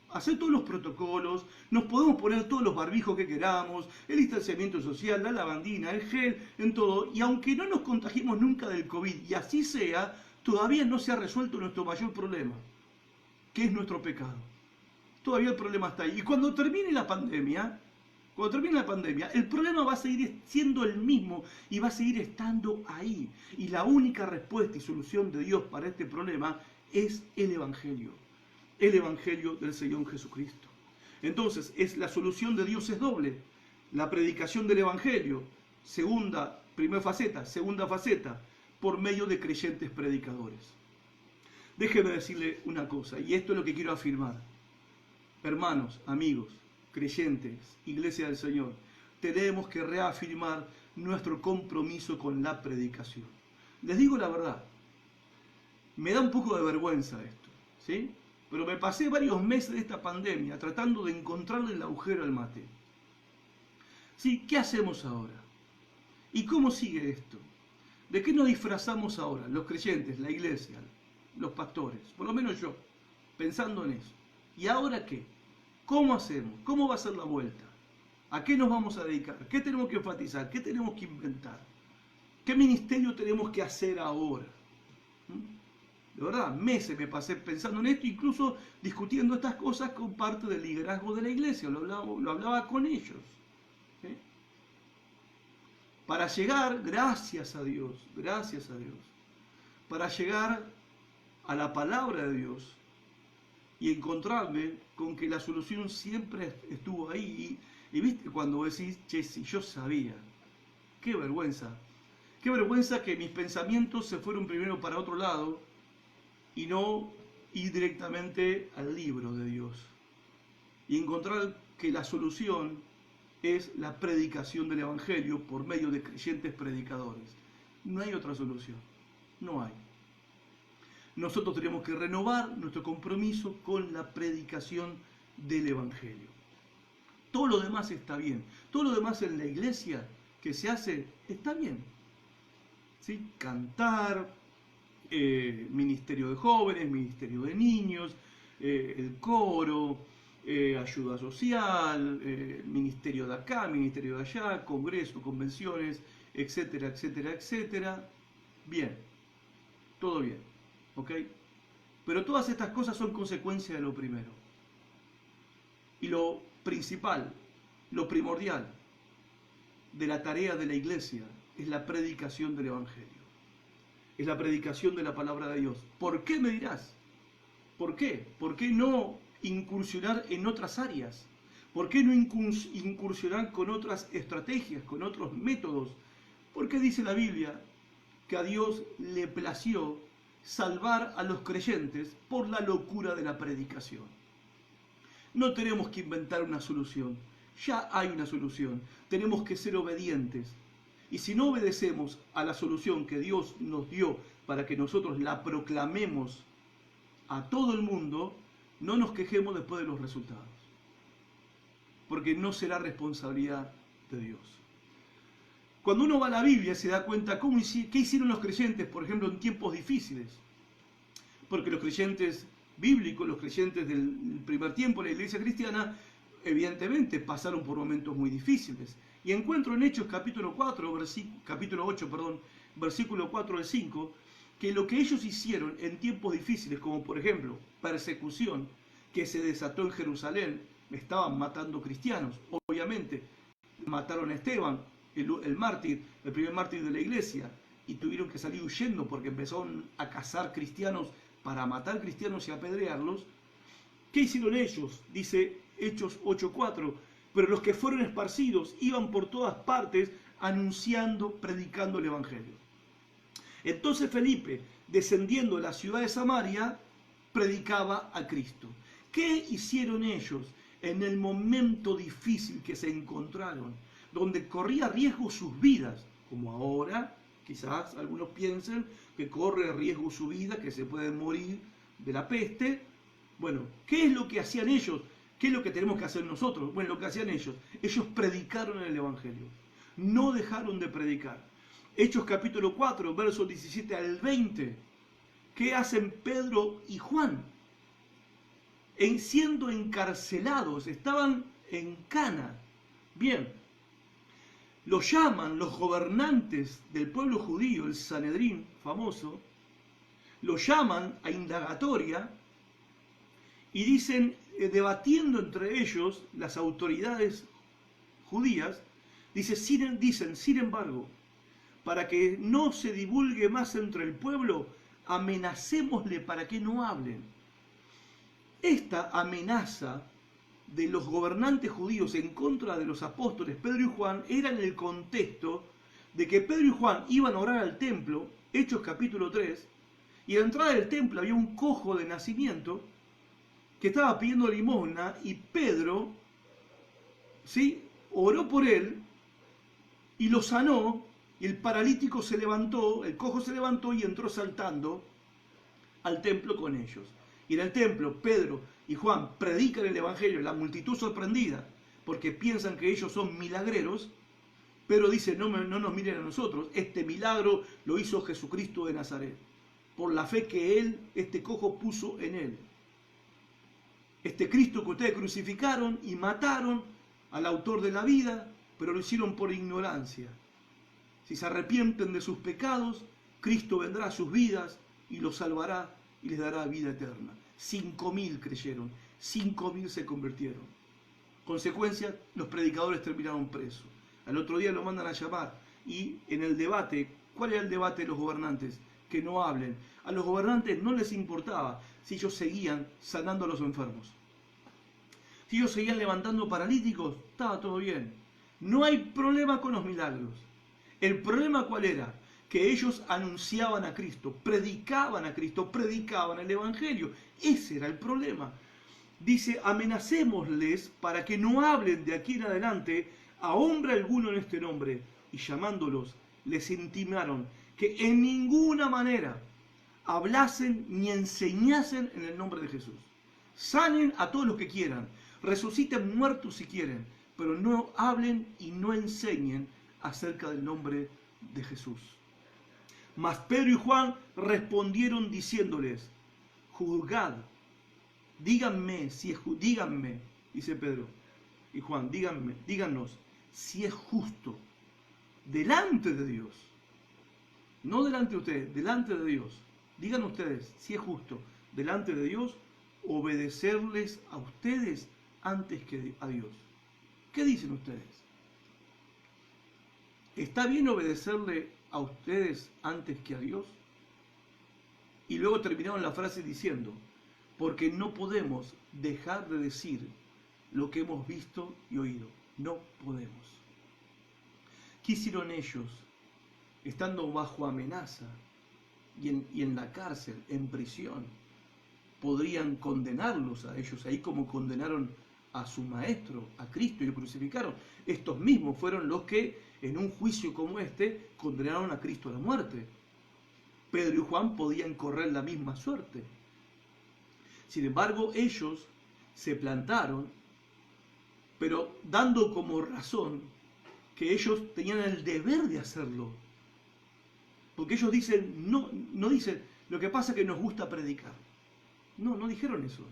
A: hacer todos los protocolos, nos podemos poner todos los barbijos que queramos, el distanciamiento social, la lavandina, el gel, en todo. Y aunque no nos contagiemos nunca del COVID, y así sea, todavía no se ha resuelto nuestro mayor problema, que es nuestro pecado. Todavía el problema está ahí. Y cuando termine la pandemia, el problema va a seguir siendo el mismo y va a seguir estando ahí. Y la única respuesta y solución de Dios para este problema es el Evangelio del Señor Jesucristo. Entonces, la solución de Dios es doble. La predicación del Evangelio, primera faceta, segunda faceta, por medio de creyentes predicadores. Déjeme decirle una cosa, y esto es lo que quiero afirmar. Hermanos, amigos, creyentes, Iglesia del Señor, tenemos que reafirmar nuestro compromiso con la predicación. Les digo la verdad, me da un poco de vergüenza esto, ¿sí? Pero me pasé varios meses de esta pandemia tratando de encontrarle el agujero al mate. ¿Sí? ¿Qué hacemos ahora? ¿Y cómo sigue esto? ¿De qué nos disfrazamos ahora? Los creyentes, la iglesia, los pastores, por lo menos yo, pensando en eso. ¿Y ahora qué? ¿Cómo hacemos? ¿Cómo va a ser la vuelta? ¿A qué nos vamos a dedicar? ¿Qué tenemos que enfatizar? ¿Qué tenemos que inventar? ¿Qué ministerio tenemos que hacer ahora? De verdad, meses me pasé pensando en esto, incluso discutiendo estas cosas con parte del liderazgo de la iglesia, lo hablaba con ellos. ¿Sí? Para llegar, gracias a Dios, para llegar a la palabra de Dios y encontrarme con que la solución siempre estuvo ahí. Y viste cuando decís, che, si yo sabía, qué vergüenza que mis pensamientos se fueron primero para otro lado y no ir directamente al libro de Dios. Y encontrar que la solución es la predicación del Evangelio por medio de creyentes predicadores. No hay otra solución. No hay. Nosotros tenemos que renovar nuestro compromiso con la predicación del Evangelio. Todo lo demás está bien. Todo lo demás en la iglesia que se hace está bien. ¿Sí? Cantar, ministerio de jóvenes, ministerio de niños, el coro, ayuda social, ministerio de acá, ministerio de allá, congreso, convenciones, etcétera, etcétera, etcétera. Bien, todo bien, ¿ok? Pero todas estas cosas son consecuencia de lo primero. Y lo principal, lo primordial de la tarea de la iglesia es la predicación del Evangelio. Es la predicación de la palabra de Dios. ¿Por qué me dirás? ¿Por qué? ¿Por qué no incursionar en otras áreas? ¿Por qué no incursionar con otras estrategias, con otros métodos? Porque dice la Biblia que a Dios le plació salvar a los creyentes por la locura de la predicación. No tenemos que inventar una solución. Ya hay una solución. Tenemos que ser obedientes. Y si no obedecemos a la solución que Dios nos dio para que nosotros la proclamemos a todo el mundo, no nos quejemos después de los resultados. Porque no será responsabilidad de Dios. Cuando uno va a la Biblia se da cuenta qué hicieron los creyentes, por ejemplo, en tiempos difíciles. Porque los creyentes bíblicos, los creyentes del primer tiempo de la iglesia cristiana, evidentemente pasaron por momentos muy difíciles. Y encuentro en Hechos capítulo 8, versículo 4 al 5, que lo que ellos hicieron en tiempos difíciles, como por ejemplo persecución que se desató en Jerusalén, estaban matando cristianos, obviamente, mataron a Esteban, el mártir, el primer mártir de la iglesia, y tuvieron que salir huyendo porque empezaron a cazar cristianos para matar cristianos y apedrearlos. ¿Qué hicieron ellos? Dice Hechos 8:4, pero los que fueron esparcidos iban por todas partes anunciando, predicando el Evangelio. Entonces Felipe, descendiendo de la ciudad de Samaria, predicaba a Cristo. ¿Qué hicieron ellos en el momento difícil que se encontraron, donde corría riesgo sus vidas? Como ahora, quizás algunos piensen que corre riesgo su vida, que se pueden morir de la peste, Bueno, ¿qué es lo que hacían ellos? ¿Qué es lo que tenemos que hacer nosotros? Bueno, lo que hacían ellos predicaron el Evangelio, no dejaron de predicar. Hechos capítulo 4, versos 17 al 20. ¿Qué hacen Pedro y Juan? Siendo encarcelados, estaban en cana. Bien, los llaman los gobernantes del pueblo judío, el Sanedrín famoso, lo llaman a indagatoria y dicen, debatiendo entre ellos, las autoridades judías, dicen, sin embargo, para que no se divulgue más entre el pueblo, amenacémosle para que no hablen. Esta amenaza de los gobernantes judíos en contra de los apóstoles Pedro y Juan era en el contexto de que Pedro y Juan iban a orar al templo, Hechos capítulo 3, y a la entrada del templo había un cojo de nacimiento que estaba pidiendo limosna, y Pedro, ¿sí?, oró por él y lo sanó, y el paralítico se levantó, el cojo se levantó y entró saltando al templo con ellos. Y en el templo Pedro y Juan predican el Evangelio, la multitud sorprendida, porque piensan que ellos son milagreros. Pedro dice, no nos miren a nosotros, este milagro lo hizo Jesucristo de Nazaret, por la fe que él, este cojo, puso en él. Este Cristo que ustedes crucificaron y mataron al autor de la vida, pero lo hicieron por ignorancia. Si se arrepienten de sus pecados, Cristo vendrá a sus vidas y los salvará y les dará vida eterna. 5.000 creyeron, 5.000 se convirtieron. Consecuencia, los predicadores terminaron presos. Al otro día lo mandan a llamar y en el debate, ¿cuál era el debate de los gobernantes? Que no hablen. A los gobernantes no les importaba si ellos seguían sanando a los enfermos. Si ellos seguían levantando paralíticos, estaba todo bien. No hay problema con los milagros. ¿El problema cuál era? Que ellos anunciaban a Cristo, predicaban el Evangelio. Ese era el problema. Dice, amenacémosles para que no hablen de aquí en adelante a hombre alguno en este nombre. Y llamándolos, les intimaron que en ninguna manera hablasen ni enseñasen en el nombre de Jesús. Sanen a todos los que quieran, resuciten muertos si quieren, pero no hablen y no enseñen acerca del nombre de Jesús. Mas Pedro y Juan respondieron diciéndoles, juzgad, díganme, dice Pedro y Juan, díganos si es justo delante de Dios, no delante de ustedes, delante de Dios. Digan ustedes si es justo delante de Dios obedecerles a ustedes antes que a Dios. ¿Qué dicen ustedes? ¿Está bien obedecerle a ustedes antes que a Dios? Y luego terminaron la frase diciendo, porque no podemos dejar de decir lo que hemos visto y oído. No podemos. ¿Qué hicieron ellos estando bajo amenaza y en la cárcel, en prisión? Podrían condenarlos a ellos ahí como condenaron a su maestro, a Cristo, y lo crucificaron. Estos mismos fueron los que en un juicio como este condenaron a Cristo a la muerte. Pedro y Juan podían correr la misma suerte. Sin embargo, ellos se plantaron, pero dando como razón que ellos tenían el deber de hacerlo. Porque ellos dicen, no dicen, lo que pasa es que nos gusta predicar. No dijeron eso.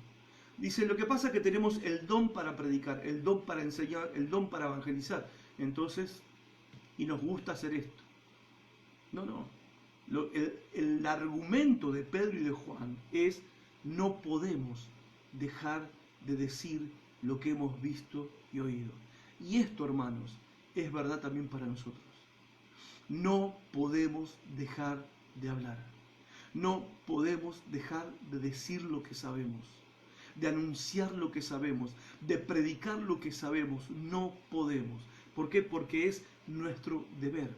A: Dicen, lo que pasa es que tenemos el don para predicar, el don para enseñar, el don para evangelizar. Entonces, y nos gusta hacer esto. No. El argumento de Pedro y de Juan es, no podemos dejar de decir lo que hemos visto y oído. Y esto, hermanos, es verdad también para nosotros. No podemos dejar de hablar. No podemos dejar de decir lo que sabemos, de anunciar lo que sabemos, de predicar lo que sabemos. No podemos. ¿Por qué? Porque es nuestro deber.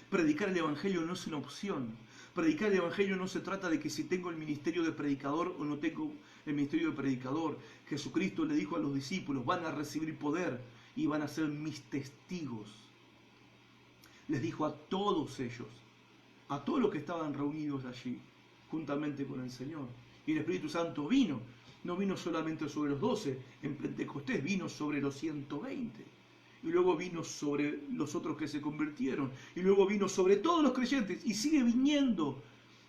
A: Predicar el Evangelio no es una opción. Predicar el Evangelio no se trata de que si tengo el ministerio de predicador o no tengo el ministerio de predicador. Jesucristo le dijo a los discípulos, van a recibir poder y van a ser mis testigos. Les dijo a todos ellos, a todos los que estaban reunidos allí, juntamente con el Señor. Y el Espíritu Santo vino. No vino solamente sobre los 12, en Pentecostés vino sobre los 120. Y luego vino sobre los otros que se convirtieron. Y luego vino sobre todos los creyentes. Y sigue viniendo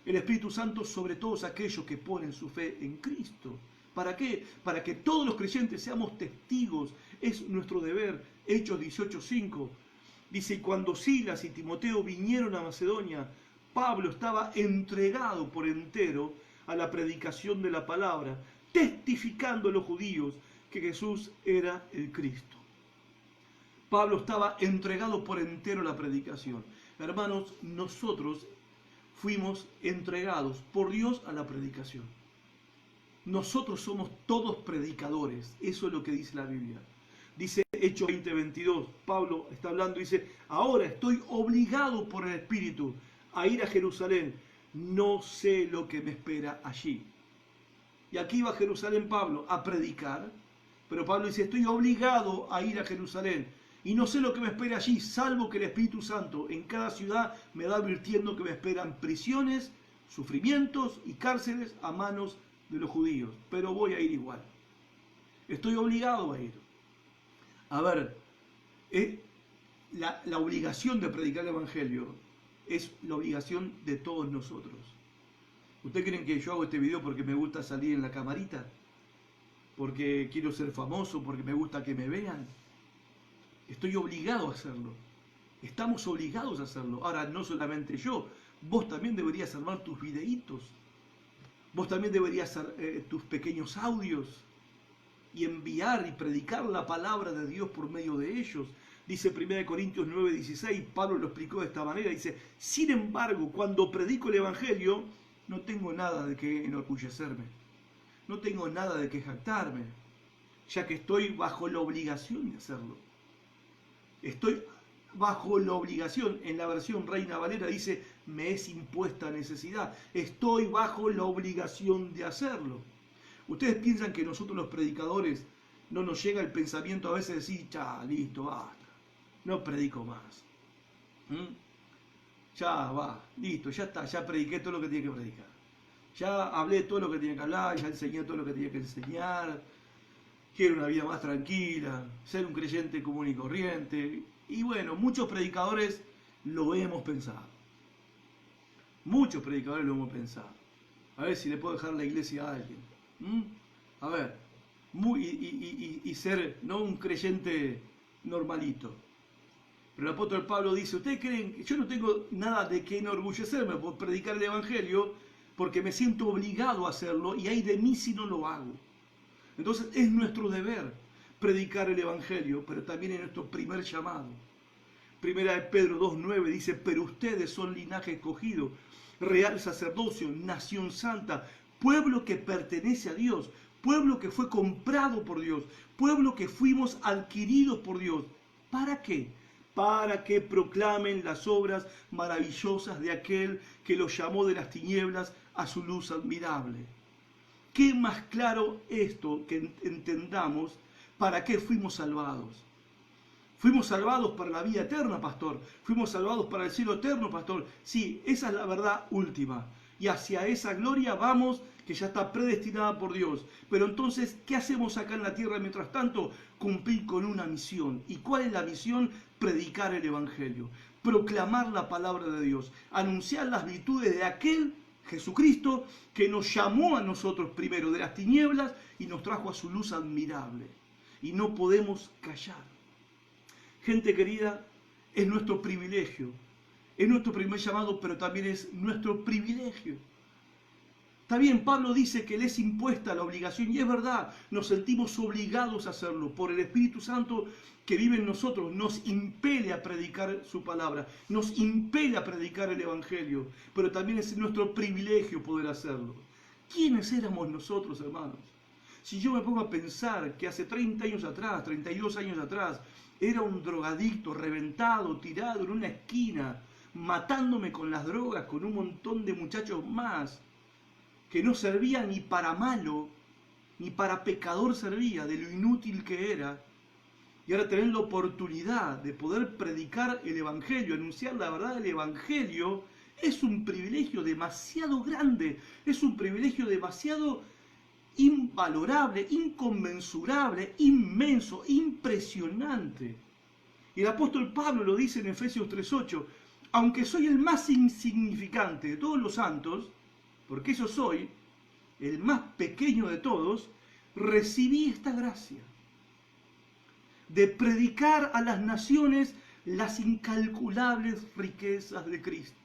A: el Espíritu Santo sobre todos aquellos que ponen su fe en Cristo. ¿Para qué? Para que todos los creyentes seamos testigos. Es nuestro deber. Hechos 18:5. Dice, y cuando Silas y Timoteo vinieron a Macedonia, Pablo estaba entregado por entero a la predicación de la palabra, testificando a los judíos que Jesús era el Cristo. Pablo estaba entregado por entero a la predicación. Hermanos, nosotros fuimos entregados por Dios a la predicación. Nosotros somos todos predicadores. Eso es lo que dice la Biblia. Dice Hechos 20:22, Pablo está hablando y dice, ahora estoy obligado por el Espíritu a ir a Jerusalén. No sé lo que me espera allí. Y aquí va a Jerusalén Pablo a predicar, pero Pablo dice, estoy obligado a ir a Jerusalén. Y no sé lo que me espera allí, salvo que el Espíritu Santo en cada ciudad me va advirtiendo que me esperan prisiones, sufrimientos y cárceles a manos de los judíos. Pero voy a ir igual. Estoy obligado a ir. A ver, la obligación de predicar el Evangelio es la obligación de todos nosotros. ¿Ustedes creen que yo hago este video porque me gusta salir en la camarita? ¿Porque quiero ser famoso? ¿Porque me gusta que me vean? Estoy obligado a hacerlo. Estamos obligados a hacerlo. Ahora, no solamente yo. Vos también deberías armar tus videitos. Vos también deberías hacer tus pequeños audios y enviar y predicar la palabra de Dios por medio de ellos. Dice 1 Corintios 9:16, Pablo lo explicó de esta manera, dice, sin embargo, cuando predico el Evangelio, no tengo nada de qué enorgullecerme, no tengo nada de qué jactarme, ya que estoy bajo la obligación de hacerlo. Estoy bajo la obligación, en la versión Reina Valera dice, me es impuesta necesidad, estoy bajo la obligación de hacerlo. ¿Ustedes piensan que nosotros los predicadores no nos llega el pensamiento a veces de decir, ya, listo, basta, no predico más? Ya va, listo, ya está, ya prediqué todo lo que tenía que predicar. Ya hablé todo lo que tenía que hablar, ya enseñé todo lo que tenía que enseñar. Quiero una vida más tranquila, ser un creyente común y corriente. Y bueno, muchos predicadores lo hemos pensado. Muchos predicadores lo hemos pensado. A ver si le puedo dejar la iglesia a alguien. A ver, y ser no un creyente normalito. Pero el apóstol Pablo dice, ¿ustedes creen que yo no tengo nada de qué enorgullecerme por predicar el Evangelio? Porque me siento obligado a hacerlo y ay de mí si no lo hago. Entonces es nuestro deber predicar el Evangelio, pero también es nuestro primer llamado. Primera de Pedro 2:9 dice, pero ustedes son linaje escogido, real sacerdocio, nación santa, pueblo que pertenece a Dios, pueblo que fue comprado por Dios, pueblo que fuimos adquiridos por Dios. ¿Para qué? Para que proclamen las obras maravillosas de aquel que los llamó de las tinieblas a su luz admirable. ¿Qué más claro esto que entendamos para qué fuimos salvados? Fuimos salvados para la vida eterna, pastor. Fuimos salvados para el cielo eterno, pastor. Sí, esa es la verdad última. Y hacia esa gloria vamos, que ya está predestinada por Dios. Pero entonces, ¿qué hacemos acá en la tierra mientras tanto? Cumplir con una misión. ¿Y cuál es la misión? Predicar el Evangelio. Proclamar la palabra de Dios. Anunciar las virtudes de aquel Jesucristo que nos llamó a nosotros primero de las tinieblas y nos trajo a su luz admirable. Y no podemos callar. Gente querida, es nuestro privilegio. Es nuestro primer llamado, pero también es nuestro privilegio. Está bien, Pablo dice que le es impuesta la obligación, y es verdad, nos sentimos obligados a hacerlo por el Espíritu Santo que vive en nosotros, nos impele a predicar su palabra, nos impele a predicar el Evangelio, pero también es nuestro privilegio poder hacerlo. ¿Quiénes éramos nosotros, hermanos? Si yo me pongo a pensar que hace 30 años atrás, 32 años atrás, era un drogadicto reventado, tirado en una esquina, matándome con las drogas, con un montón de muchachos más, que no servía ni para malo, ni para pecador servía, de lo inútil que era, y ahora tener la oportunidad de poder predicar el Evangelio, anunciar la verdad del Evangelio, Es un privilegio demasiado grande, es un privilegio demasiado invalorable, inconmensurable, inmenso, impresionante. Y el apóstol Pablo lo dice en Efesios 3:8, aunque soy el más insignificante de todos los santos, porque eso soy, el más pequeño de todos, recibí esta gracia de predicar a las naciones las incalculables riquezas de Cristo.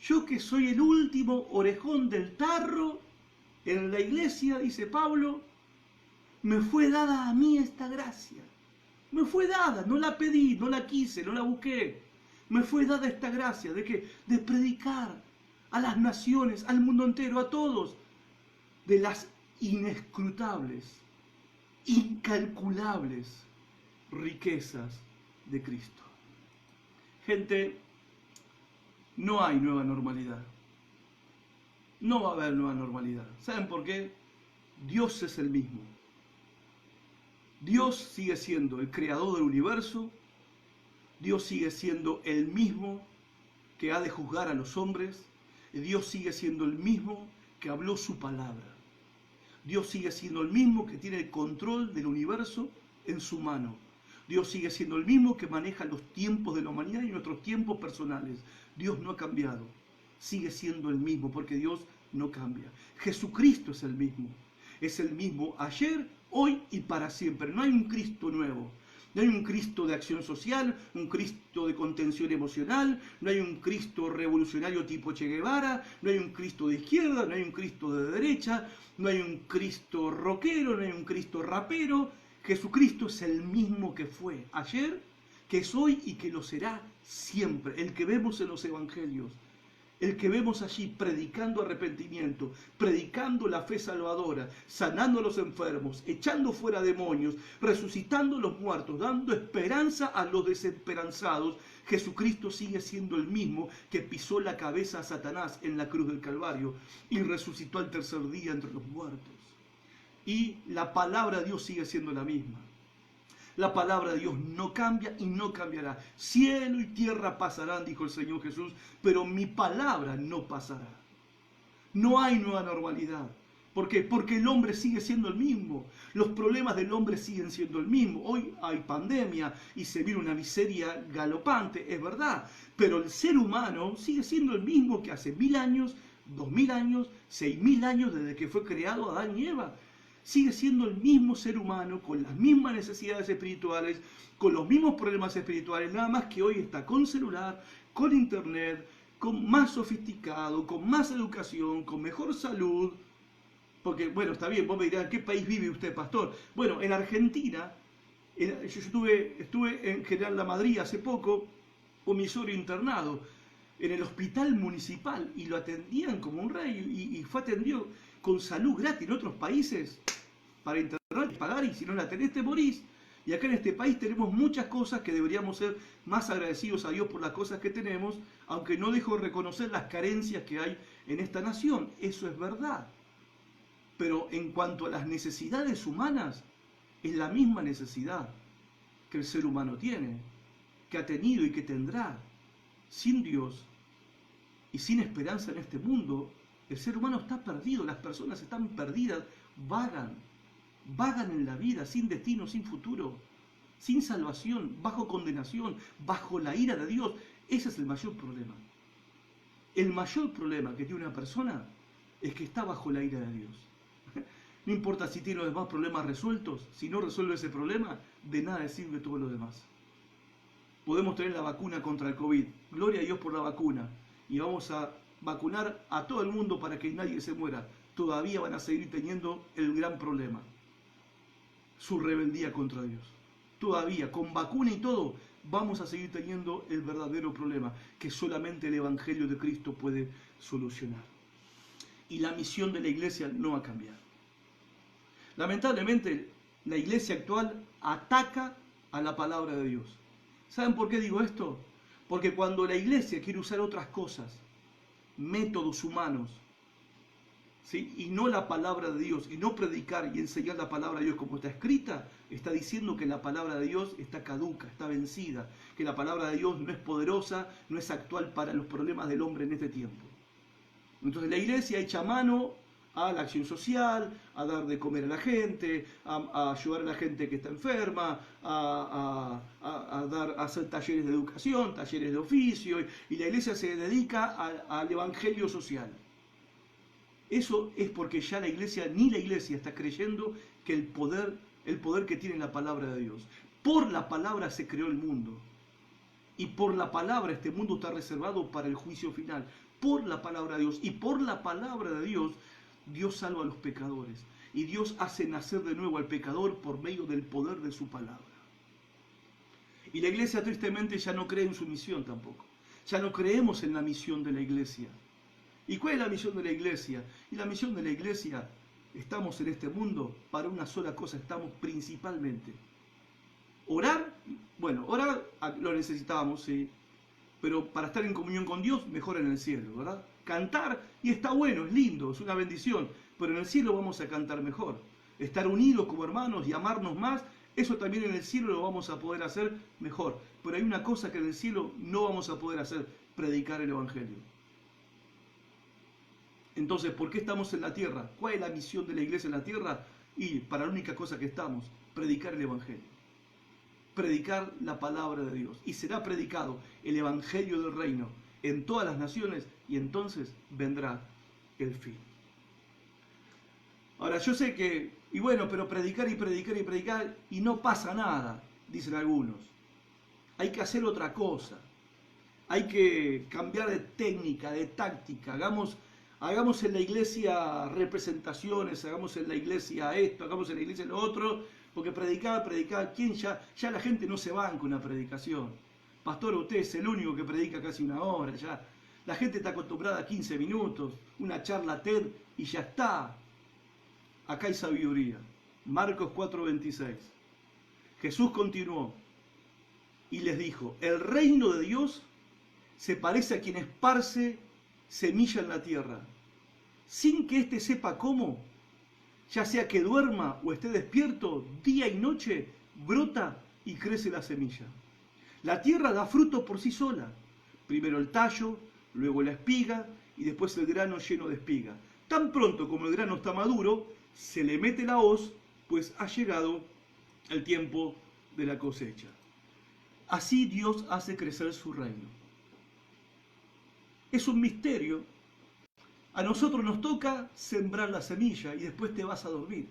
A: Yo que soy el último orejón del tarro en la iglesia, dice Pablo, me fue dada a mí esta gracia. Me fue dada, no la pedí, no la quise, no la busqué. Me fue dada esta gracia de que de predicar a las naciones, al mundo entero, a todos, de las inescrutables, incalculables riquezas de Cristo. Gente, no hay nueva normalidad. No va a haber nueva normalidad. ¿Saben por qué? Dios es el mismo. Dios sigue siendo el creador del universo. Dios sigue siendo el mismo que ha de juzgar a los hombres. Dios sigue siendo el mismo que habló su palabra. Dios sigue siendo el mismo que tiene el control del universo en su mano. Dios sigue siendo el mismo que maneja los tiempos de la humanidad y nuestros tiempos personales. Dios no ha cambiado. Sigue siendo el mismo porque Dios no cambia. Jesucristo es el mismo. Es el mismo ayer, hoy y para siempre. No hay un Cristo nuevo. No hay un Cristo de acción social, un Cristo de contención emocional, no hay un Cristo revolucionario tipo Che Guevara, no hay un Cristo de izquierda, no hay un Cristo de derecha, no hay un Cristo rockero, no hay un Cristo rapero. Jesucristo es el mismo que fue ayer, que es hoy y que lo será siempre. El que vemos en los evangelios, el que vemos allí predicando arrepentimiento, predicando la fe salvadora, sanando a los enfermos, echando fuera demonios, resucitando a los muertos, dando esperanza a los desesperanzados. Jesucristo sigue siendo el mismo que pisó la cabeza a Satanás en la cruz del Calvario y resucitó al tercer día entre los muertos. Y la palabra de Dios sigue siendo la misma. La palabra de Dios no cambia y no cambiará. Cielo y tierra pasarán, dijo el Señor Jesús, pero mi palabra no pasará. No hay nueva normalidad. ¿Por qué? Porque el hombre sigue siendo el mismo. Los problemas del hombre siguen siendo el mismo. Hoy hay pandemia y se vive una miseria galopante, es verdad. Pero el ser humano sigue siendo el mismo que hace 1000 años, 2000 años, 6000 años desde que fue creado Adán y Eva. Sigue siendo el mismo ser humano, con las mismas necesidades espirituales, con los mismos problemas espirituales, nada más que hoy está con celular, con internet, con más sofisticado, con más educación, con mejor salud. Porque, bueno, está bien, vos me dirás, ¿en qué país vive usted, pastor? Bueno, en Argentina, yo estuve en General La Madrid hace poco, con mi suegro internado, en el hospital municipal, y lo atendían como un rey, y fue atendido con salud gratis. En otros países, para internet, pagar, y si no la tenés, te morís. Y acá en este país tenemos muchas cosas que deberíamos ser más agradecidos a Dios por las cosas que tenemos, aunque no dejo de reconocer las carencias que hay en esta nación. Eso es verdad. Pero en cuanto a las necesidades humanas, es la misma necesidad que el ser humano tiene, que ha tenido y que tendrá. Sin Dios y sin esperanza en este mundo, el ser humano está perdido, las personas están perdidas, vagan en la vida, sin destino, sin futuro, sin salvación, bajo condenación, bajo la ira de Dios. Ese es el mayor problema. El mayor problema que tiene una persona es que está bajo la ira de Dios. No importa si tiene los demás problemas resueltos, si no resuelve ese problema, de nada le sirve todo lo demás. Podemos tener la vacuna contra el COVID, gloria a Dios por la vacuna, y vamos a vacunar a todo el mundo para que nadie se muera. Todavía van a seguir teniendo el gran problema, su rebeldía contra Dios. Todavía, con vacuna y todo, vamos a seguir teniendo el verdadero problema que solamente el Evangelio de Cristo puede solucionar. Y la misión de la iglesia no va a cambiar. Lamentablemente, la iglesia actual ataca a la palabra de Dios. ¿Saben por qué digo esto? Porque cuando la iglesia quiere usar otras cosas, métodos humanos, ¿sí? Y no la palabra de Dios, y no predicar y enseñar la palabra de Dios como está escrita, está diciendo que la palabra de Dios está caduca, está vencida, que la palabra de Dios no es poderosa, no es actual para los problemas del hombre en este tiempo. Entonces la iglesia echa mano a la acción social, a dar de comer a la gente, a ayudar a la gente que está enferma, a hacer talleres de educación, talleres de oficio, y la iglesia se dedica al evangelio social. Eso es porque ya ni la iglesia está creyendo que el poder que tiene la palabra de Dios. Por la palabra se creó el mundo. Y por la palabra este mundo está reservado para el juicio final. Por la palabra de Dios. Y por la palabra de Dios, Dios salva a los pecadores. Y Dios hace nacer de nuevo al pecador por medio del poder de su palabra. Y la iglesia tristemente ya no cree en su misión tampoco. Ya no creemos en la misión de la iglesia. ¿Y cuál es la misión de la iglesia? Y la misión de la iglesia, estamos en este mundo para una sola cosa, estamos principalmente. Orar, bueno, orar lo necesitábamos, sí, pero para estar en comunión con Dios, mejor en el cielo, ¿verdad? Cantar, y está bueno, es lindo, es una bendición, pero en el cielo vamos a cantar mejor. Estar unidos como hermanos y amarnos más, eso también en el cielo lo vamos a poder hacer mejor. Pero hay una cosa que en el cielo no vamos a poder hacer, predicar el Evangelio. Entonces, ¿por qué estamos en la tierra? ¿Cuál es la misión de la iglesia en la tierra? Y para la única cosa que estamos, predicar el Evangelio. Predicar la palabra de Dios. Y será predicado el Evangelio del reino en todas las naciones y entonces vendrá el fin. Ahora, yo sé que, y bueno, pero predicar y predicar y predicar y no pasa nada, dicen algunos. Hay que hacer otra cosa. Hay que cambiar de técnica, de táctica. Hagamos en la iglesia representaciones, hagamos en la iglesia esto, hagamos en la iglesia lo otro, porque predicar, ¿quién ya la gente no se banca una predicación? Pastor, usted es el único que predica casi una hora, ya. La gente está acostumbrada a 15 minutos, una charla TED y ya está. Acá hay sabiduría. Marcos 4:26. Jesús continuó y les dijo, el reino de Dios se parece a quien esparce semilla en la tierra, sin que éste sepa cómo, ya sea que duerma o esté despierto, día y noche, brota y crece la semilla. La tierra da fruto por sí sola, primero el tallo, luego la espiga y después el grano lleno de espiga. Tan pronto como el grano está maduro, se le mete la hoz, pues ha llegado el tiempo de la cosecha. Así Dios hace crecer su reino. Es un misterio. A nosotros nos toca sembrar la semilla y después te vas a dormir.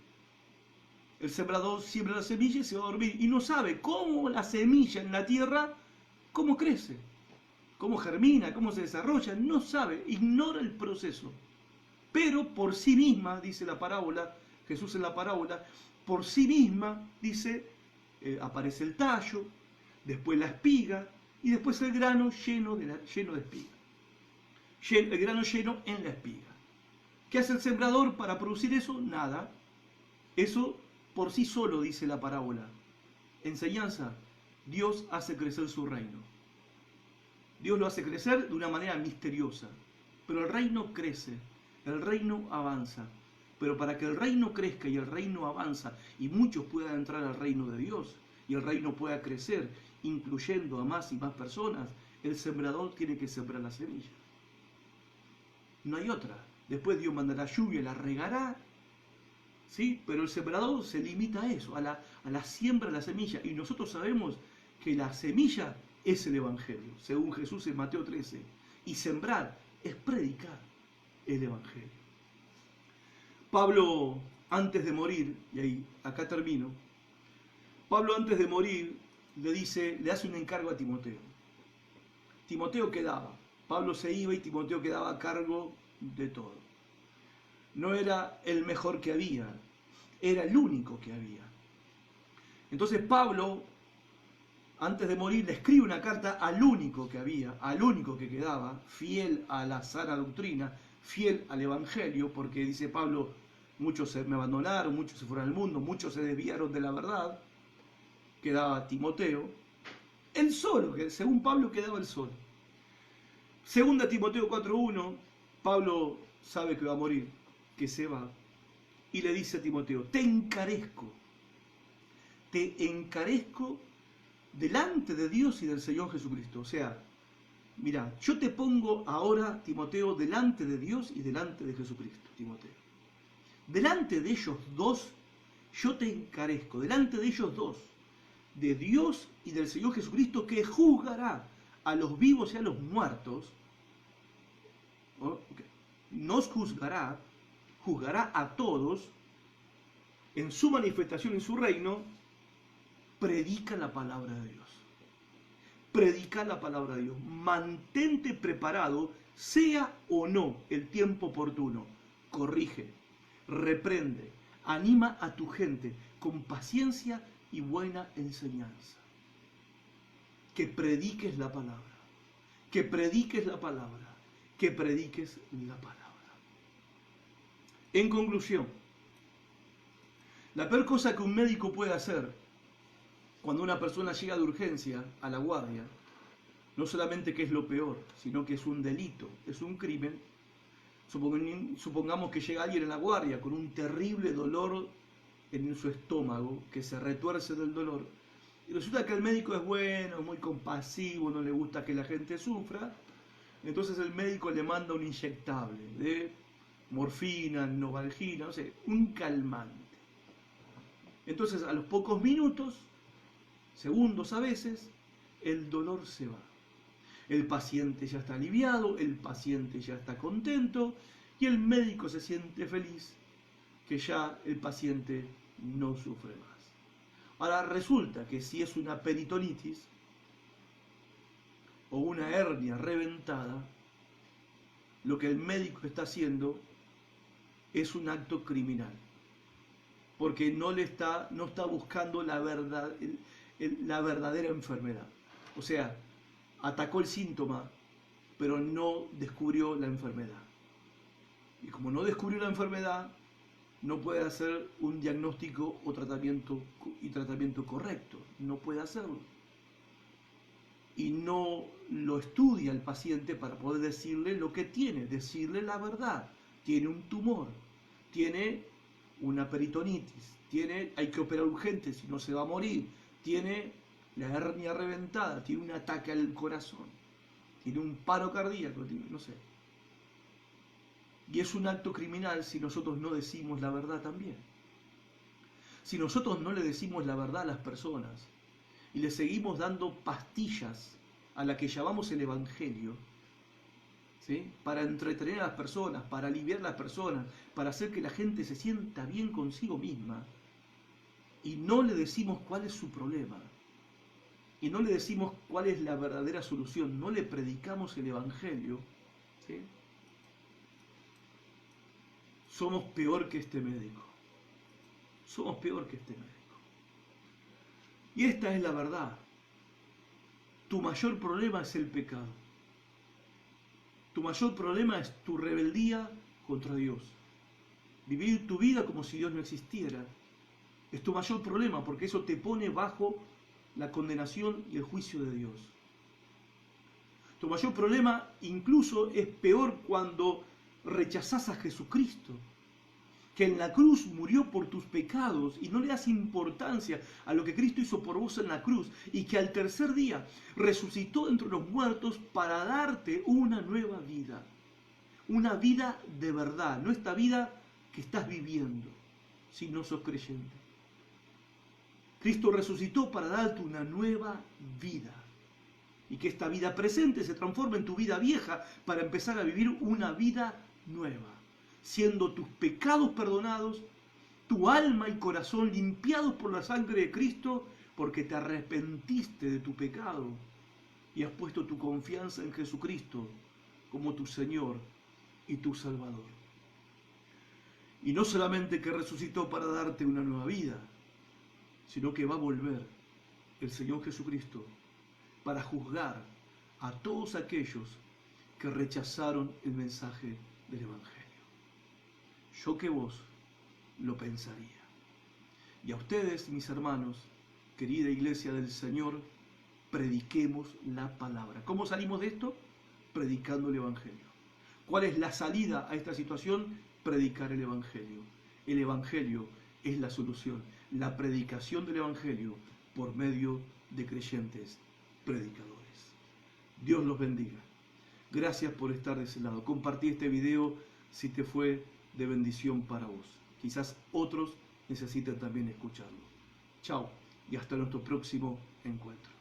A: El sembrador siembra la semilla y se va a dormir y no sabe cómo la semilla en la tierra, cómo crece, cómo germina, cómo se desarrolla, no sabe, ignora el proceso. Pero por sí misma, dice la parábola, Jesús en la parábola, por sí misma, dice, aparece el tallo, después la espiga y después el grano lleno de espiga. El grano lleno en la espiga. ¿Qué hace el sembrador para producir eso? Nada. Eso por sí solo, dice la parábola. Enseñanza, Dios hace crecer su reino. Dios lo hace crecer de una manera misteriosa. Pero el reino crece, el reino avanza. Pero para que el reino crezca y el reino avanza y muchos puedan entrar al reino de Dios y el reino pueda crecer, incluyendo a más y más personas, el sembrador tiene que sembrar la semilla. No hay otra. Después Dios mandará lluvia, la regará, ¿sí? Pero el sembrador se limita a eso, a la siembra de la semilla. Y nosotros sabemos que la semilla es el Evangelio, según Jesús en Mateo 13. Y sembrar es predicar el Evangelio. Pablo, antes de morir, y acá termino, Pablo antes de morir le hace un encargo a Timoteo. Timoteo quedaba. Pablo se iba y Timoteo quedaba a cargo de todo. No era el mejor que había, era el único que había. Entonces Pablo, antes de morir, le escribe una carta al único que había, al único que quedaba, fiel a la sana doctrina, fiel al Evangelio, porque dice Pablo, muchos me abandonaron, muchos se fueron al mundo, muchos se desviaron de la verdad. Quedaba Timoteo, él solo, que según Pablo quedaba él solo. Segunda Timoteo 4:1, Pablo sabe que va a morir. que se va y le dice a Timoteo, te encarezco delante de Dios y del Señor Jesucristo. O sea, mira, yo te pongo ahora, Timoteo, delante de Dios y delante de Jesucristo, Timoteo. Delante de ellos dos, yo te encarezco, delante de ellos dos, de Dios y del Señor Jesucristo, que juzgará a los vivos y a los muertos. Okay. Nos juzgará a todos en su manifestación, en su reino. Predica la palabra de Dios. Predica la palabra de Dios. Mantente preparado, sea o no el tiempo oportuno. Corrige, reprende, anima a tu gente con paciencia y buena enseñanza. Que prediques la palabra. Que prediques la palabra. Que prediques la palabra. En conclusión, la peor cosa que un médico puede hacer cuando una persona llega de urgencia a la guardia, no solamente que es lo peor, sino que es un delito, es un crimen. Supongamos que llega alguien en la guardia con un terrible dolor en su estómago, que se retuerce del dolor, y resulta que el médico es bueno, muy compasivo, no le gusta que la gente sufra, entonces el médico le manda un inyectable de morfina, novalgina, no sé, un calmante. Entonces a los pocos minutos, segundos a veces, el dolor se va. El paciente ya está aliviado, el paciente ya está contento y el médico se siente feliz que ya el paciente no sufre más. Ahora resulta que si es una peritonitis o una hernia reventada, lo que el médico está haciendo es un acto criminal, porque no está buscando la verdadera enfermedad. O sea, atacó el síntoma, pero no descubrió la enfermedad. Y como no descubrió la enfermedad, no puede hacer un diagnóstico o tratamiento correcto. No puede hacerlo. Y no lo estudia el paciente para poder decirle lo que tiene, decirle la verdad. Tiene un tumor, tiene una peritonitis, hay que operar urgente, si no se va a morir, tiene la hernia reventada, tiene un ataque al corazón, tiene un paro cardíaco, no sé. Y es un acto criminal si nosotros no decimos la verdad también. Si nosotros no le decimos la verdad a las personas y le seguimos dando pastillas a la que llamamos el Evangelio, ¿sí?, para entretener a las personas, para aliviar a las personas, para hacer que la gente se sienta bien consigo misma, y no le decimos cuál es su problema, y no le decimos cuál es la verdadera solución, no le predicamos el Evangelio, ¿sí?, somos peor que este médico. Somos peor que este médico. Y esta es la verdad. Tu mayor problema es el pecado. Tu mayor problema es tu rebeldía contra Dios. Vivir tu vida como si Dios no existiera. Es tu mayor problema, porque eso te pone bajo la condenación y el juicio de Dios. Tu mayor problema incluso es peor cuando rechazás a Jesucristo, que en la cruz murió por tus pecados y no le das importancia a lo que Cristo hizo por vos en la cruz, y que al tercer día resucitó entre los muertos para darte una nueva vida, una vida de verdad, no esta vida que estás viviendo si no sos creyente. Cristo resucitó para darte una nueva vida, y que esta vida presente se transforme en tu vida vieja para empezar a vivir una vida nueva, siendo tus pecados perdonados, tu alma y corazón limpiados por la sangre de Cristo, porque te arrepentiste de tu pecado y has puesto tu confianza en Jesucristo como tu Señor y tu Salvador. Y no solamente que resucitó para darte una nueva vida, sino que va a volver el Señor Jesucristo para juzgar a todos aquellos que rechazaron el mensaje del Evangelio. Yo que vos lo pensaría. Y a ustedes, mis hermanos, querida iglesia del Señor, prediquemos la palabra. ¿Cómo salimos de esto? Predicando el Evangelio. ¿Cuál es la salida a esta situación? predicar el Evangelio. El Evangelio es la solución, la predicación del Evangelio por medio de creyentes predicadores. Dios los bendiga. Gracias por estar de ese lado. Compartí este video si te fue de bendición para vos. Quizás otros necesiten también escucharlo. Chao y hasta nuestro próximo encuentro.